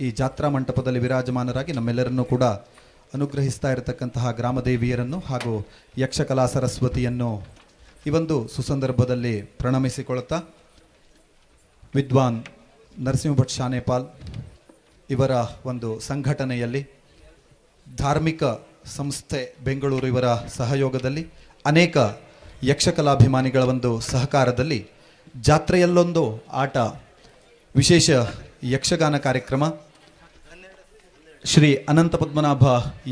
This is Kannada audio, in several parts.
ಈ ಜಾತ್ರಾ ಮಂಟಪದಲ್ಲಿ ವಿರಾಜಮಾನರಾಗಿ ನಮ್ಮೆಲ್ಲರನ್ನೂ ಕೂಡ ಅನುಗ್ರಹಿಸ್ತಾ ಇರತಕ್ಕಂತಹ ಗ್ರಾಮದೇವಿಯರನ್ನು ಹಾಗೂ ಯಕ್ಷಕಲಾ ಸರಸ್ವತಿಯನ್ನು ಈ ಒಂದು ಸುಸಂದರ್ಭದಲ್ಲಿ ಪ್ರಣಮಿಸಿಕೊಳ್ಳುತ್ತಾ ವಿದ್ವಾನ್ ನರಸಿಂಹಭಟ್ ಶಾನೇಪಾಲ್ ಇವರ ಒಂದು ಸಂಘಟನೆಯಲ್ಲಿ ಧಾರ್ಮಿಕ ಸಂಸ್ಥೆ ಬೆಂಗಳೂರು ಇವರ ಸಹಯೋಗದಲ್ಲಿ ಅನೇಕ ಯಕ್ಷಕಲಾಭಿಮಾನಿಗಳ ಒಂದು ಸಹಕಾರದಲ್ಲಿ ಜಾತ್ರೆಯಲ್ಲೊಂದು ಆಟ ವಿಶೇಷ ಯಕ್ಷಗಾನ ಕಾರ್ಯಕ್ರಮ ಶ್ರೀ ಅನಂತ ಪದ್ಮನಾಭ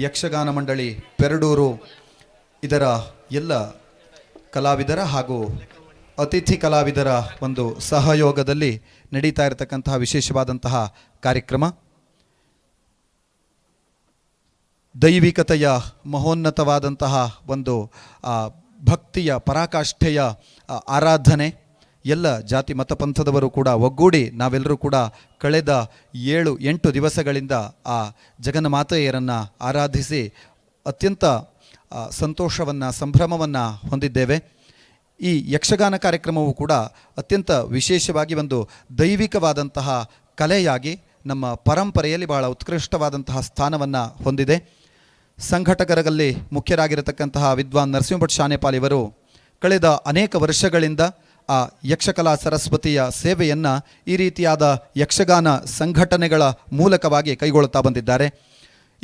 ಯಕ್ಷಗಾನ ಮಂಡಳಿ ಪೆರಡೂರು ಇದರ ಎಲ್ಲ ಕಲಾವಿದರ ಹಾಗೂ ಅತಿಥಿ ಕಲಾವಿದರ ಒಂದು ಸಹಯೋಗದಲ್ಲಿ ನಡೀತಾ ಇರತಕ್ಕಂತಹ ವಿಶೇಷವಾದಂತಹ ಕಾರ್ಯಕ್ರಮ. ದೈವಿಕತೆಯ ಮಹೋನ್ನತವಾದಂತಹ ಒಂದು ಭಕ್ತಿಯ ಪರಾಕಾಷ್ಠೆಯ ಆರಾಧನೆ. ಎಲ್ಲ ಜಾತಿ ಮತಪಂಥದವರು ಕೂಡ ಒಗ್ಗೂಡಿ ನಾವೆಲ್ಲರೂ ಕೂಡ ಕಳೆದ 7-8 ದಿವಸಗಳಿಂದ ಆ ಜಗನ್ಮಾತೆಯರನ್ನು ಆರಾಧಿಸಿ ಅತ್ಯಂತ ಸಂತೋಷವನ್ನು ಸಂಭ್ರಮವನ್ನು ಹೊಂದಿದ್ದೇವೆ. ಈ ಯಕ್ಷಗಾನ ಕಾರ್ಯಕ್ರಮವು ಕೂಡ ಅತ್ಯಂತ ವಿಶೇಷವಾಗಿ ಒಂದು ದೈವಿಕವಾದಂತಹ ಕಲೆಯಾಗಿ ನಮ್ಮ ಪರಂಪರೆಯಲ್ಲಿ ಬಹಳ ಉತ್ಕೃಷ್ಟವಾದಂತಹ ಸ್ಥಾನವನ್ನು ಹೊಂದಿದೆ. ಸಂಘಟಕರಲ್ಲಿ ಮುಖ್ಯರಾಗಿರತಕ್ಕಂತಹ ವಿದ್ವಾನ್ ನರಸಿಂಹಭಟ್ ಶಾನೇಪಾಲ್ ಇವರು ಕಳೆದ ಅನೇಕ ವರ್ಷಗಳಿಂದ ಆ ಯಕ್ಷಕಲಾ ಸರಸ್ವತಿಯ ಸೇವೆಯನ್ನು ಈ ರೀತಿಯಾದ ಯಕ್ಷಗಾನ ಸಂಘಟನೆಗಳ ಮೂಲಕವಾಗಿ ಕೈಗೊಳ್ಳುತ್ತಾ ಬಂದಿದ್ದಾರೆ.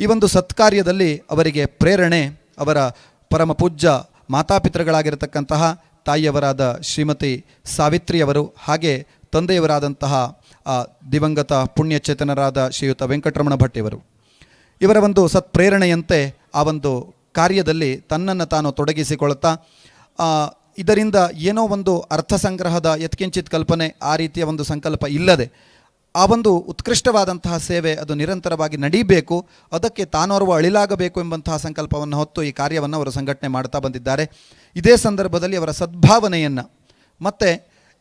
ಈ ಒಂದು ಸತ್ಕಾರ್ಯದಲ್ಲಿ ಅವರಿಗೆ ಪ್ರೇರಣೆ ಅವರ ಪರಮ ಪೂಜ್ಯ ಮಾತಾಪಿತೃಗಳಾಗಿರತಕ್ಕಂತಹ ತಾಯಿಯವರಾದ ಶ್ರೀಮತಿ ಸಾವಿತ್ರಿಯವರು, ಹಾಗೆ ತಂದೆಯವರಾದಂತಹ ದಿವಂಗತ ಪುಣ್ಯಚೇತನರಾದ ಶ್ರೀಯುತ ವೆಂಕಟರಮಣ ಭಟ್ ಇವರು. ಇವರ ಒಂದು ಸತ್ಪ್ರೇರಣೆಯಂತೆ ಆ ಒಂದು ಕಾರ್ಯದಲ್ಲಿ ತನ್ನನ್ನು ತಾನು ತೊಡಗಿಸಿಕೊಳ್ಳುತ್ತಾ ಇದರಿಂದ ಏನೋ ಒಂದು ಅರ್ಥ ಸಂಗ್ರಹದ ಯತ್ಕಿಂಚಿತ್ ಕಲ್ಪನೆ ಆ ರೀತಿಯ ಒಂದು ಸಂಕಲ್ಪ ಇಲ್ಲದೆ ಆ ಒಂದು ಉತ್ಕೃಷ್ಟವಾದಂತಹ ಸೇವೆ ಅದು ನಿರಂತರವಾಗಿ ನಡೀಬೇಕು, ಅದಕ್ಕೆ ತಾನೋರ್ವ ಅಳಿಲಾಗಬೇಕು ಎಂಬಂತಹ ಸಂಕಲ್ಪವನ್ನು ಹೊತ್ತು ಈ ಕಾರ್ಯವನ್ನು ಅವರು ಸಂಘಟನೆ ಮಾಡ್ತಾ ಬಂದಿದ್ದಾರೆ. ಇದೇ ಸಂದರ್ಭದಲ್ಲಿ ಅವರ ಸದ್ಭಾವನೆಯನ್ನು ಮತ್ತು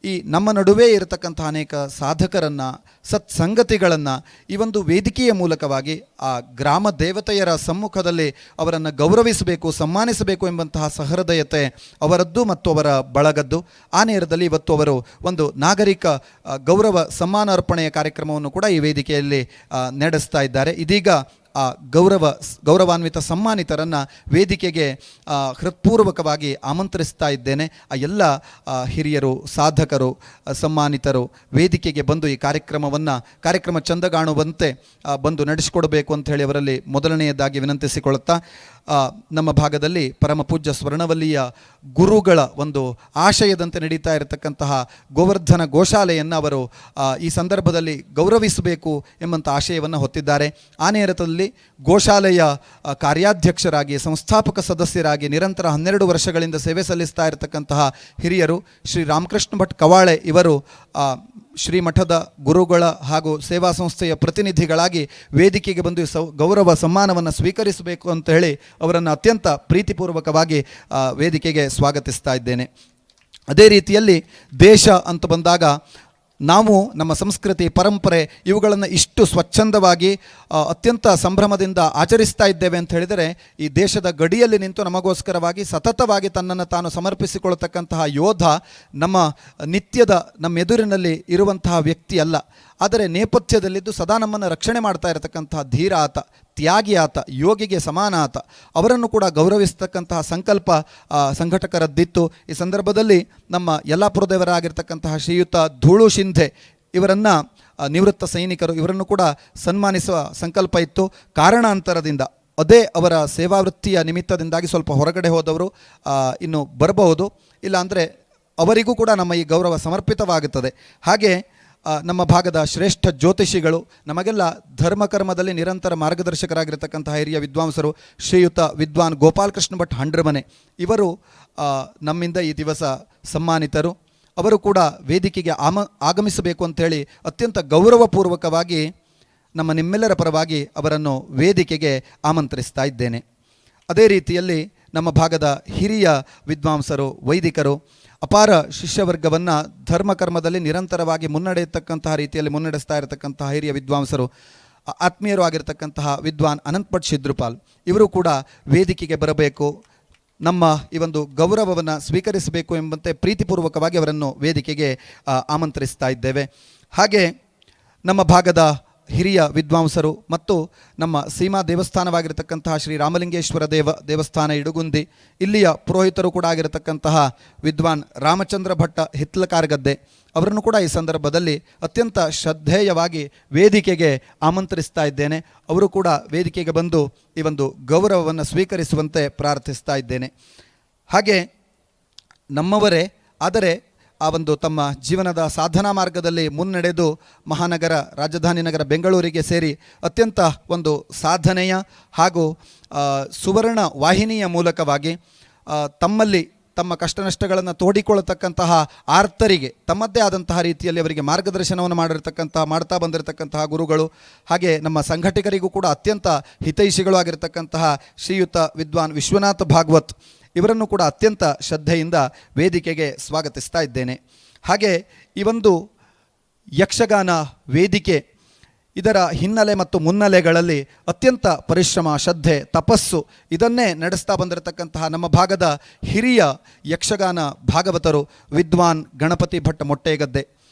ಈ ನಮ್ಮ ನಡುವೆ ಇರತಕ್ಕಂಥ ಅನೇಕ ಸಾಧಕರನ್ನು ಸತ್ಸಂಗತಿಗಳನ್ನು ಈ ಒಂದು ವೇದಿಕೆಯ ಮೂಲಕವಾಗಿ ಆ ಗ್ರಾಮ ದೇವತೆಯರ ಸಮ್ಮುಖದಲ್ಲಿ ಅವರನ್ನು ಗೌರವಿಸಬೇಕು, ಸನ್ಮಾನಿಸಬೇಕು ಎಂಬಂತಹ ಸಹೃದಯತೆ ಅವರದ್ದು ಮತ್ತು ಅವರ ಬಳಗದ್ದು. ಆ ನೇರದಲ್ಲಿ ಇವತ್ತು ಅವರು ಒಂದು ನಾಗರಿಕ ಗೌರವ ಸನ್ಮಾನ ಅರ್ಪಣೆಯ ಕಾರ್ಯಕ್ರಮವನ್ನು ಕೂಡ ಈ ವೇದಿಕೆಯಲ್ಲಿ ನಡೆಸ್ತಾ ಇದ್ದಾರೆ. ಇದೀಗ ಆ ಗೌರವಾನ್ವಿತ ಸನ್ಮಾನಿತರನ್ನು ವೇದಿಕೆಗೆ ಹೃತ್ಪೂರ್ವಕವಾಗಿ ಆಮಂತ್ರಿಸ್ತಾ ಇದ್ದೇನೆ. ಆ ಎಲ್ಲ ಹಿರಿಯರು, ಸಾಧಕರು, ಸನ್ಮಾನಿತರು ವೇದಿಕೆಗೆ ಬಂದು ಈ ಕಾರ್ಯಕ್ರಮ ಚಂದಗಾಣುವಂತೆ ಬಂದು ನಡೆಸಿಕೊಡಬೇಕು ಅಂತ ಹೇಳಿ ಅವರಲ್ಲಿ ಮೊದಲನೆಯದಾಗಿ ವಿನಂತಿಸಿಕೊಳ್ಳುತ್ತಾ, ನಮ್ಮ ಭಾಗದಲ್ಲಿ ಪರಮ ಪೂಜ್ಯ ಸ್ವರ್ಣವಲ್ಲಿಯ ಗುರುಗಳ ಒಂದು ಆಶಯದಂತೆ ನಡೀತಾ ಇರತಕ್ಕಂತಹ ಗೋವರ್ಧನ ಗೋಶಾಲೆಯನ್ನು ಅವರು ಈ ಸಂದರ್ಭದಲ್ಲಿ ಗೌರವಿಸಬೇಕು ಎಂಬಂಥ ಆಶಯವನ್ನು ಹೊತ್ತಿದ್ದಾರೆ. ಆ ನೇರದಲ್ಲಿ ಗೋಶಾಲೆಯ ಕಾರ್ಯಾಧ್ಯಕ್ಷರಾಗಿ, ಸಂಸ್ಥಾಪಕ ಸದಸ್ಯರಾಗಿ ನಿರಂತರ 12 ವರ್ಷಗಳಿಂದ ಸೇವೆ ಸಲ್ಲಿಸ್ತಾ ಇರತಕ್ಕಂತಹ ಹಿರಿಯರು ಶ್ರೀ ರಾಮಕೃಷ್ಣ ಭಟ್ ಕವಾಳೆ ಇವರು ಶ್ರೀಮಠದ ಗುರುಗಳ ಹಾಗೂ ಸೇವಾ ಸಂಸ್ಥೆಯ ಪ್ರತಿನಿಧಿಗಳಾಗಿ ವೇದಿಕೆಗೆ ಬಂದು ಗೌರವ ಸನ್ಮಾನವನ್ನು ಸ್ವೀಕರಿಸಬೇಕು ಅಂತ ಹೇಳಿ ಅವರನ್ನು ಅತ್ಯಂತ ಪ್ರೀತಿಪೂರ್ವಕವಾಗಿ ವೇದಿಕೆಗೆ ಸ್ವಾಗತಿಸ್ತಾ ಇದ್ದೇನೆ. ಅದೇ ರೀತಿಯಲ್ಲಿ ದೇಶ ಅಂತ ಬಂದಾಗ ನಾವು ನಮ್ಮ ಸಂಸ್ಕೃತಿ, ಪರಂಪರೆ ಇವುಗಳನ್ನು ಇಷ್ಟು ಸ್ವಚ್ಛಂದವಾಗಿ ಅತ್ಯಂತ ಸಂಭ್ರಮದಿಂದ ಆಚರಿಸ್ತಾ ಇದ್ದೇವೆ ಅಂತ ಹೇಳಿದರೆ, ಈ ದೇಶದ ಗಡಿಯಲ್ಲಿ ನಿಂತು ನಮಗೋಸ್ಕರವಾಗಿ ಸತತವಾಗಿ ತನ್ನನ್ನು ತಾನು ಸಮರ್ಪಿಸಿಕೊಳ್ಳತಕ್ಕಂತಹ ಯೋಧ ನಮ್ಮ ಎದುರಿನಲ್ಲಿ ಇರುವಂತಹ ವ್ಯಕ್ತಿ ಅಲ್ಲ, ಆದರೆ ನೇಪಥ್ಯದಲ್ಲಿದ್ದು ಸದಾ ನಮ್ಮನ್ನು ರಕ್ಷಣೆ ಮಾಡ್ತಾ ಇರತಕ್ಕಂತಹ ಧೀರ ಆತ, ತ್ಯಾಗಿ ಆತ, ಯೋಗಿಗೆ ಸಮಾನ ಆತ. ಅವರನ್ನು ಕೂಡ ಗೌರವಿಸ್ತಕ್ಕಂತಹ ಸಂಕಲ್ಪ ಸಂಘಟಕರದ್ದಿತ್ತು. ಈ ಸಂದರ್ಭದಲ್ಲಿ ನಮ್ಮ ಯಲ್ಲಾಪುರದೇವರಾಗಿರ್ತಕ್ಕಂತಹ ಶ್ರೀಯುತ ಧೂಳು ಶಿಂಧೆ ಇವರನ್ನು, ನಿವೃತ್ತ ಸೈನಿಕರು, ಇವರನ್ನು ಕೂಡ ಸನ್ಮಾನಿಸುವ ಸಂಕಲ್ಪ ಇತ್ತು. ಕಾರಣಾಂತರದಿಂದ ಅದೇ ಅವರ ಸೇವಾವೃತ್ತಿಯ ನಿಮಿತ್ತದಿಂದಾಗಿ ಸ್ವಲ್ಪ ಹೊರಗಡೆ ಹೋದವರು ಇನ್ನು ಬರಬಹುದು, ಇಲ್ಲಾಂದರೆ ಅವರಿಗೂ ಕೂಡ ನಮ್ಮ ಈ ಗೌರವ ಸಮರ್ಪಿತವಾಗುತ್ತದೆ. ಹಾಗೆ ನಮ್ಮ ಭಾಗದ ಶ್ರೇಷ್ಠ ಜ್ಯೋತಿಷಿಗಳು, ನಮಗೆಲ್ಲ ಧರ್ಮಕರ್ಮದಲ್ಲಿ ನಿರಂತರ ಮಾರ್ಗದರ್ಶಕರಾಗಿರ್ತಕ್ಕಂತಹ ಹಿರಿಯ ವಿದ್ವಾಂಸರು ಶ್ರೀಯುತ ವಿದ್ವಾನ್ ಗೋಪಾಲಕೃಷ್ಣ ಭಟ್ ಹಂಡ್ರಮನೆ ಇವರು ನಮ್ಮಿಂದ ಈ ದಿವಸ ಸನ್ಮಾನಿತರು. ಅವರು ಕೂಡ ವೇದಿಕೆಗೆ ಆಗಮಿಸಬೇಕು ಅಂಥೇಳಿ ಅತ್ಯಂತ ಗೌರವಪೂರ್ವಕವಾಗಿ ನಿಮ್ಮೆಲ್ಲರ ಪರವಾಗಿ ಅವರನ್ನು ವೇದಿಕೆಗೆ ಆಮಂತ್ರಿಸ್ತಾ ಇದ್ದೇನೆ. ಅದೇ ರೀತಿಯಲ್ಲಿ ನಮ್ಮ ಭಾಗದ ಹಿರಿಯ ವಿದ್ವಾಂಸರು, ವೈದಿಕರು, ಅಪಾರ ಶಿಷ್ಯವರ್ಗವನ್ನು ಧರ್ಮಕರ್ಮದಲ್ಲಿ ನಿರಂತರವಾಗಿ ಮುನ್ನಡೆಯತಕ್ಕಂತಹ ರೀತಿಯಲ್ಲಿ ಮುನ್ನಡೆಸ್ತಾ ಇರತಕ್ಕಂತಹ ಹಿರಿಯ ವಿದ್ವಾಂಸರು, ಆತ್ಮೀಯರು ಆಗಿರತಕ್ಕಂತಹ ವಿದ್ವಾನ್ ಅನಂತ್ ಭಟ್ ಶಿದ್ರುಪಾಲ್ ಇವರು ಕೂಡ ವೇದಿಕೆಗೆ ಬರಬೇಕು, ನಮ್ಮ ಈ ಒಂದು ಗೌರವವನ್ನು ಸ್ವೀಕರಿಸಬೇಕು ಎಂಬಂತೆ ಪ್ರೀತಿಪೂರ್ವಕವಾಗಿ ಅವರನ್ನು ವೇದಿಕೆಗೆ ಆಮಂತ್ರಿಸ್ತಾ ಇದ್ದೇವೆ. ಹಾಗೆ ನಮ್ಮ ಭಾಗದ ಹಿರಿಯ ವಿದ್ವಾಂಸರು ಮತ್ತು ನಮ್ಮ ಸೀಮಾ ದೇವಸ್ಥಾನವಾಗಿರತಕ್ಕಂತಹ ಶ್ರೀ ರಾಮಲಿಂಗೇಶ್ವರ ದೇವಸ್ಥಾನ ಇಡುಗುಂದಿ, ಇಲ್ಲಿಯ ಪುರೋಹಿತರು ಕೂಡ ಆಗಿರತಕ್ಕಂತಹ ವಿದ್ವಾನ್ ರಾಮಚಂದ್ರ ಭಟ್ಟ ಹಿತ್ಲಕಾರ್ಗದ್ದೆ ಅವರನ್ನು ಕೂಡ ಈ ಸಂದರ್ಭದಲ್ಲಿ ಅತ್ಯಂತ ಶ್ರದ್ಧೇಯವಾಗಿ ವೇದಿಕೆಗೆ ಆಮಂತ್ರಿಸ್ತಾ ಇದ್ದೇನೆ. ಅವರು ಕೂಡ ವೇದಿಕೆಗೆ ಬಂದು ಈ ಒಂದು ಗೌರವವನ್ನು ಸ್ವೀಕರಿಸುವಂತೆ ಪ್ರಾರ್ಥಿಸ್ತಾ ಇದ್ದೇನೆ. ಹಾಗೆ ನಮ್ಮವರೇ ಆದರೆ ಆ ಒಂದು ತಮ್ಮ ಜೀವನದ ಸಾಧನಾ ಮಾರ್ಗದಲ್ಲಿ ಮುನ್ನಡೆದು ಮಹಾನಗರ ರಾಜಧಾನಿ ನಗರ ಬೆಂಗಳೂರಿಗೆ ಸೇರಿ ಅತ್ಯಂತ ಒಂದು ಸಾಧನೆಯ ಹಾಗೂ ಸುವರ್ಣ ವಾಹಿನಿಯ ಮೂಲಕವಾಗಿ ತಮ್ಮಲ್ಲಿ ತಮ್ಮ ಕಷ್ಟ ನಷ್ಟಗಳನ್ನು ತೋಡಿಕೊಳ್ಳತಕ್ಕಂತಹ ಆರ್ತರಿಗೆ ತಮ್ಮದೇ ಆದಂತಹ ರೀತಿಯಲ್ಲಿ ಅವರಿಗೆ ಮಾರ್ಗದರ್ಶನವನ್ನು ಮಾಡ್ತಾ ಬಂದಿರತಕ್ಕಂತಹ ಗುರುಗಳು, ಹಾಗೆ ನಮ್ಮ ಸಂಘಟಕರಿಗೂ ಕೂಡ ಅತ್ಯಂತ ಹಿತೈಷಿಗಳು ಆಗಿರತಕ್ಕಂತಹ ಶ್ರೀಯುತ ವಿದ್ವಾನ್ ವಿಶ್ವನಾಥ ಭಾಗವತ್ ಇವರನ್ನು ಕೂಡ ಅತ್ಯಂತ ಶ್ರದ್ಧೆಯಿಂದ ವೇದಿಕೆಗೆ ಸ್ವಾಗತಿಸ್ತಾ ಇದ್ದೇನೆ. ಹಾಗೆ ಈ ಒಂದು ಯಕ್ಷಗಾನ ವೇದಿಕೆ ಇದರ ಹಿನ್ನೆಲೆ ಮತ್ತು ಮುನ್ನೆಲೆಗಳಲ್ಲಿ ಅತ್ಯಂತ ಪರಿಶ್ರಮ, ಶ್ರದ್ಧೆ, ತಪಸ್ಸು ಇದನ್ನೇ ನಡೆಸ್ತಾ ಬಂದಿರತಕ್ಕಂತಹ ನಮ್ಮ ಭಾಗದ ಹಿರಿಯ ಯಕ್ಷಗಾನ ಭಾಗವತರು ವಿದ್ವಾನ್ ಗಣಪತಿ ಭಟ್ ಮೊಟ್ಟೆಗದ್ದೆ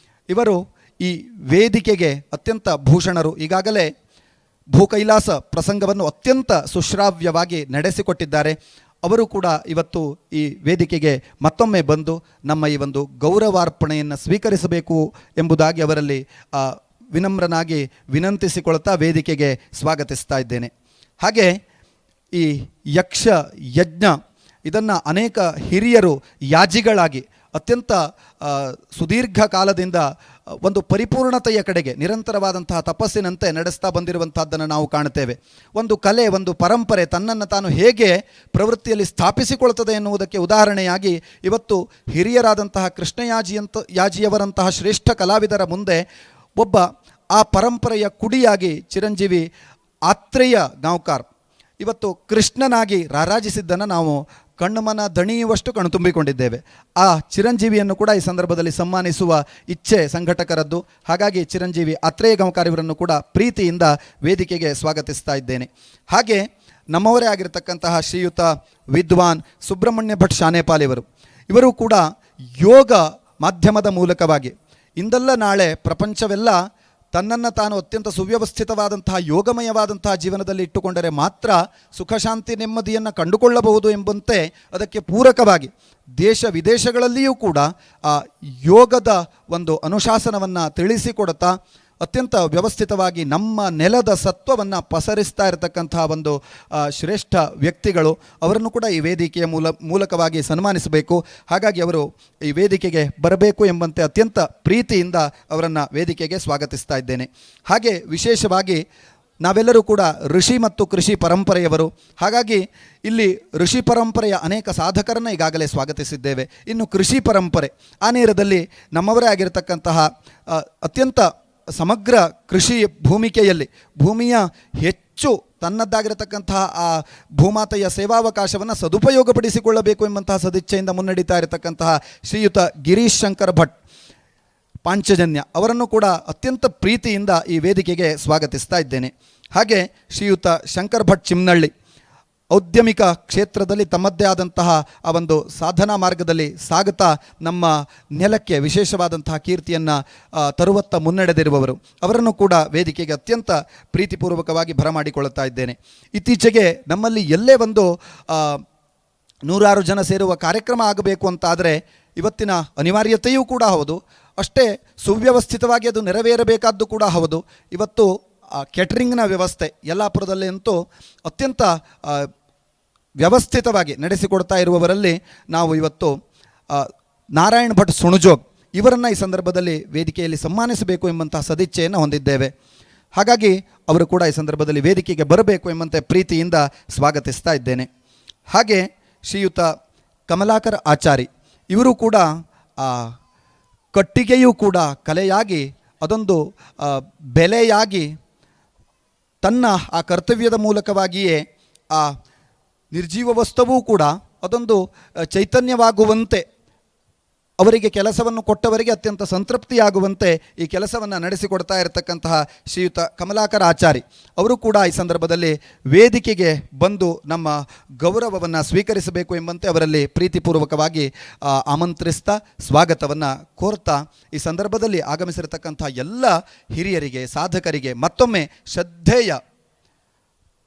ಇವರು ಈ ವೇದಿಕೆಗೆ ಅತ್ಯಂತ ಭೂಷಣರು. ಈಗಾಗಲೇ ಭೂಕೈಲಾಸ ಪ್ರಸಂಗವನ್ನು ಅತ್ಯಂತ ಸುಶ್ರಾವ್ಯವಾಗಿ ನಡೆಸಿಕೊಟ್ಟಿದ್ದಾರೆ. ಅವರು ಕೂಡ ಇವತ್ತು ಈ ವೇದಿಕೆಗೆ ಮತ್ತೊಮ್ಮೆ ಬಂದು ನಮ್ಮ ಈ ಒಂದು ಗೌರವಾರ್ಪಣೆಯನ್ನು ಸ್ವೀಕರಿಸಬೇಕು ಎಂಬುದಾಗಿ ಅವರಲ್ಲಿ ವಿನಮ್ರನಾಗಿ ವಿನಂತಿಸಿಕೊಳ್ತಾ ವೇದಿಕೆಗೆ ಸ್ವಾಗತಿಸ್ತಾ ಇದ್ದೇನೆ. ಹಾಗೆ ಈ ಯಕ್ಷ ಯಜ್ಞ ಇದನ್ನು ಅನೇಕ ಹಿರಿಯರು ಯಾಜಿಗಳಾಗಿ ಅತ್ಯಂತ ಸುದೀರ್ಘ ಕಾಲದಿಂದ ಒಂದು ಪರಿಪೂರ್ಣತೆಯ ಕಡೆಗೆ ನಿರಂತರವಾದಂತಹ ತಪಸ್ಸಿನಂತೆ ನಡೆಸ್ತಾ ಬಂದಿರುವಂತಹದ್ದನ್ನು ನಾವು ಕಾಣುತ್ತೇವೆ. ಒಂದು ಕಲೆ, ಒಂದು ಪರಂಪರೆ ತನ್ನನ್ನು ತಾನು ಹೇಗೆ ಪ್ರವೃತ್ತಿಯಲ್ಲಿ ಸ್ಥಾಪಿಸಿಕೊಳ್ತದೆ ಎನ್ನುವುದಕ್ಕೆ ಉದಾಹರಣೆಯಾಗಿ ಇವತ್ತು ಹಿರಿಯರಾದಂತಹ ಯಾಜಿಯವರಂತಹ ಶ್ರೇಷ್ಠ ಕಲಾವಿದರ ಮುಂದೆ ಒಬ್ಬ ಆ ಪರಂಪರೆಯ ಕುಡಿಯಾಗಿ ಚಿರಂಜೀವಿ ಆತ್ರೇಯ ಗಾಂವ್ಕರ್ ಇವತ್ತು ಕೃಷ್ಣನಾಗಿ ರಾರಾಜಿಸಿದ್ದನ್ನು ನಾವು ಕಣ್ಣುಮನ ದಣಿಯುವಷ್ಟು ಕಣ್ತುಂಬಿಕೊಂಡಿದ್ದೇವೆ. ಆ ಚಿರಂಜೀವಿಯನ್ನು ಕೂಡ ಈ ಸಂದರ್ಭದಲ್ಲಿ ಸನ್ಮಾನಿಸುವ ಇಚ್ಛೆ ಸಂಘಟಕರದ್ದು. ಹಾಗಾಗಿ ಚಿರಂಜೀವಿ ಆತ್ರೇಯ ಗಾಂವ್ಕರ್ ಇವರನ್ನು ಕೂಡ ಪ್ರೀತಿಯಿಂದ ವೇದಿಕೆಗೆ ಸ್ವಾಗತಿಸ್ತಾ ಇದ್ದೇನೆ. ಹಾಗೆ ನಮ್ಮವರೇ ಆಗಿರತಕ್ಕಂತಹ ಶ್ರೀಯುತ ವಿದ್ವಾನ್ ಸುಬ್ರಹ್ಮಣ್ಯ ಭಟ್ ಶಾನೇಪಾಲ್ ಇವರು ಕೂಡ ಯೋಗ ಮಾಧ್ಯಮದ ಮೂಲಕವಾಗಿ ಇಂದಲ್ಲ ನಾಳೆ ಪ್ರಪಂಚವೆಲ್ಲ ತನ್ನನ್ನು ತಾನು ಅತ್ಯಂತ ಸುವ್ಯವಸ್ಥಿತವಾದಂತಹ ಯೋಗಮಯವಾದಂತಹ ಜೀವನದಲ್ಲಿ ಇಟ್ಟುಕೊಂಡರೆ ಮಾತ್ರ ಸುಖ ಶಾಂತಿ ನೆಮ್ಮದಿಯನ್ನು ಕಂಡುಕೊಳ್ಳಬಹುದು ಎಂಬಂತೆ ಅದಕ್ಕೆ ಪೂರಕವಾಗಿ ದೇಶ ವಿದೇಶಗಳಲ್ಲಿಯೂ ಕೂಡ ಆ ಯೋಗದ ಒಂದು ಅನುಶಾಸನವನ್ನು ತಿಳಿಸಿಕೊಡುತ್ತಾ ಅತ್ಯಂತ ವ್ಯವಸ್ಥಿತವಾಗಿ ನಮ್ಮ ನೆಲದ ಸತ್ವವನ್ನು ಪಸರಿಸ್ತಾ ಇರತಕ್ಕಂತಹ ಒಂದು ಶ್ರೇಷ್ಠ ವ್ಯಕ್ತಿಗಳು. ಅವರನ್ನು ಕೂಡ ಈ ವೇದಿಕೆಯ ಮೂಲಕವಾಗಿ ಸನ್ಮಾನಿಸಬೇಕು. ಹಾಗಾಗಿ ಅವರು ಈ ವೇದಿಕೆಗೆ ಬರಬೇಕು ಎಂಬಂತೆ ಅತ್ಯಂತ ಪ್ರೀತಿಯಿಂದ ಅವರನ್ನು ವೇದಿಕೆಗೆ ಸ್ವಾಗತಿಸ್ತಾ ಇದ್ದೇನೆ. ಹಾಗೆ ವಿಶೇಷವಾಗಿ ನಾವೆಲ್ಲರೂ ಕೂಡ ಋಷಿ ಮತ್ತು ಕೃಷಿ ಪರಂಪರೆಯವರು. ಹಾಗಾಗಿ ಇಲ್ಲಿ ಋಷಿ ಪರಂಪರೆಯ ಅನೇಕ ಸಾಧಕರನ್ನು ಈಗಾಗಲೇ ಸ್ವಾಗತಿಸಿದ್ದೇವೆ. ಇನ್ನು ಕೃಷಿ ಪರಂಪರೆ ಆ ನೇರದಲ್ಲಿ ನಮ್ಮವರೇ ಆಗಿರತಕ್ಕಂತಹ ಅತ್ಯಂತ ಸಮಗ್ರ ಕೃಷಿ ಭೂಮಿಕೆಯಲ್ಲಿ ಭೂಮಿಯ ಹೆಚ್ಚು ತನ್ನದ್ದಾಗಿರತಕ್ಕಂತಹ ಆ ಭೂಮಾತೆಯ ಸೇವಾವಕಾಶವನ್ನು ಸದುಪಯೋಗಪಡಿಸಿಕೊಳ್ಳಬೇಕು ಎಂಬಂತಹ ಸದಿಚ್ಛೆಯಿಂದ ಮುನ್ನಡೀತಾ ಇರತಕ್ಕಂತಹ ಶ್ರೀಯುತ ಗಿರೀಶ್ ಶಂಕರ್ ಭಟ್ ಪಾಂಚಜನ್ಯ ಅವರನ್ನು ಕೂಡ ಅತ್ಯಂತ ಪ್ರೀತಿಯಿಂದ ಈ ವೇದಿಕೆಗೆ ಸ್ವಾಗತಿಸ್ತಾ ಇದ್ದೇನೆ. ಹಾಗೆ ಶ್ರೀಯುತ ಶಂಕರ್ ಭಟ್ ಚಿಮ್ನಳ್ಳಿ ಔದ್ಯಮಿಕ ಕ್ಷೇತ್ರದಲ್ಲಿ ತಮ್ಮದೇ ಆದಂತಹ ಆ ಒಂದು ಸಾಧನಾ ಮಾರ್ಗದಲ್ಲಿ ಸಾಗುತ್ತಾ ನಮ್ಮ ನೆಲಕ್ಕೆ ವಿಶೇಷವಾದಂತಹ ಕೀರ್ತಿಯನ್ನು ತರುವತ್ತ ಮುನ್ನಡೆದಿರುವವರು. ಅವರನ್ನು ಕೂಡ ವೇದಿಕೆಗೆ ಅತ್ಯಂತ ಪ್ರೀತಿಪೂರ್ವಕವಾಗಿ ಬರಮಾಡಿಕೊಳ್ಳುತ್ತಾ ಇದ್ದೇನೆ. ಇತ್ತೀಚೆಗೆ ನಮ್ಮಲ್ಲಿ ಎಲ್ಲೇ ಒಂದು ನೂರಾರು ಜನ ಸೇರುವ ಕಾರ್ಯಕ್ರಮ ಆಗಬೇಕು ಅಂತಾದರೆ ಇವತ್ತಿನ ಅನಿವಾರ್ಯತೆಯೂ ಕೂಡ ಹೌದು, ಅಷ್ಟೇ ಸುವ್ಯವಸ್ಥಿತವಾಗಿ ಅದು ನೆರವೇರಬೇಕಾದ್ದು ಕೂಡ ಹೌದು. ಇವತ್ತು ಕ್ಯಾಟರಿಂಗ್ನ ವ್ಯವಸ್ಥೆ ಯಲ್ಲಾಪುರದಲ್ಲಿ ಅಂತೂ ಅತ್ಯಂತ ವ್ಯವಸ್ಥಿತವಾಗಿ ನಡೆಸಿಕೊಡ್ತಾ ಇರುವವರಲ್ಲಿ ನಾವು ಇವತ್ತು ನಾರಾಯಣ್ ಭಟ್ ಸುಣಜೋಗ್ ಇವರನ್ನು ಈ ಸಂದರ್ಭದಲ್ಲಿ ವೇದಿಕೆಯಲ್ಲಿ ಸನ್ಮಾನಿಸಬೇಕು ಎಂಬಂತಹ ಸದಿಚ್ಛೆಯನ್ನು ಹೊಂದಿದ್ದೇವೆ. ಹಾಗಾಗಿ ಅವರು ಕೂಡ ಈ ಸಂದರ್ಭದಲ್ಲಿ ವೇದಿಕೆಗೆ ಬರಬೇಕು ಎಂಬಂತೆ ಪ್ರೀತಿಯಿಂದ ಸ್ವಾಗತಿಸ್ತಾ ಇದ್ದೇನೆ. ಹಾಗೆ ಶ್ರೀಯುತ ಕಮಲಾಕರ್ ಆಚಾರಿ ಇವರು ಕೂಡ ಕಟ್ಟಿಗೆಯೂ ಕೂಡ ಕಲೆಯಾಗಿ ಅದೊಂದು ಬೆಲೆಯಾಗಿ ತನ್ನ ಆ ಕರ್ತವ್ಯದ ಮೂಲಕವಾಗಿಯೇ ಆ ನಿರ್ಜೀವ ವಸ್ತುವೂ ಕೂಡ ಅದೊಂದು ಚೈತನ್ಯವಾಗುವಂತೆ ಅವರಿಗೆ ಕೆಲಸವನ್ನು ಕೊಟ್ಟವರಿಗೆ ಅತ್ಯಂತ ಸಂತೃಪ್ತಿಯಾಗುವಂತೆ ಈ ಕೆಲಸವನ್ನು ನಡೆಸಿಕೊಡ್ತಾ ಇರತಕ್ಕಂತಹ ಶ್ರೀಯುತ ಕಮಲಾಕರ ಆಚಾರಿ ಅವರು ಕೂಡ ಈ ಸಂದರ್ಭದಲ್ಲಿ ವೇದಿಕೆಗೆ ಬಂದು ನಮ್ಮ ಗೌರವವನ್ನು ಸ್ವೀಕರಿಸಬೇಕು ಎಂಬಂತೆ ಅವರಲ್ಲಿ ಪ್ರೀತಿಪೂರ್ವಕವಾಗಿ ಆಮಂತ್ರಿಸ್ತಾ ಸ್ವಾಗತವನ್ನು ಕೋರ್ತಾ ಈ ಸಂದರ್ಭದಲ್ಲಿ ಆಗಮಿಸಿರತಕ್ಕಂಥ ಎಲ್ಲ ಹಿರಿಯರಿಗೆ ಸಾಧಕರಿಗೆ ಮತ್ತೊಮ್ಮೆ ಶ್ರದ್ಧೆಯ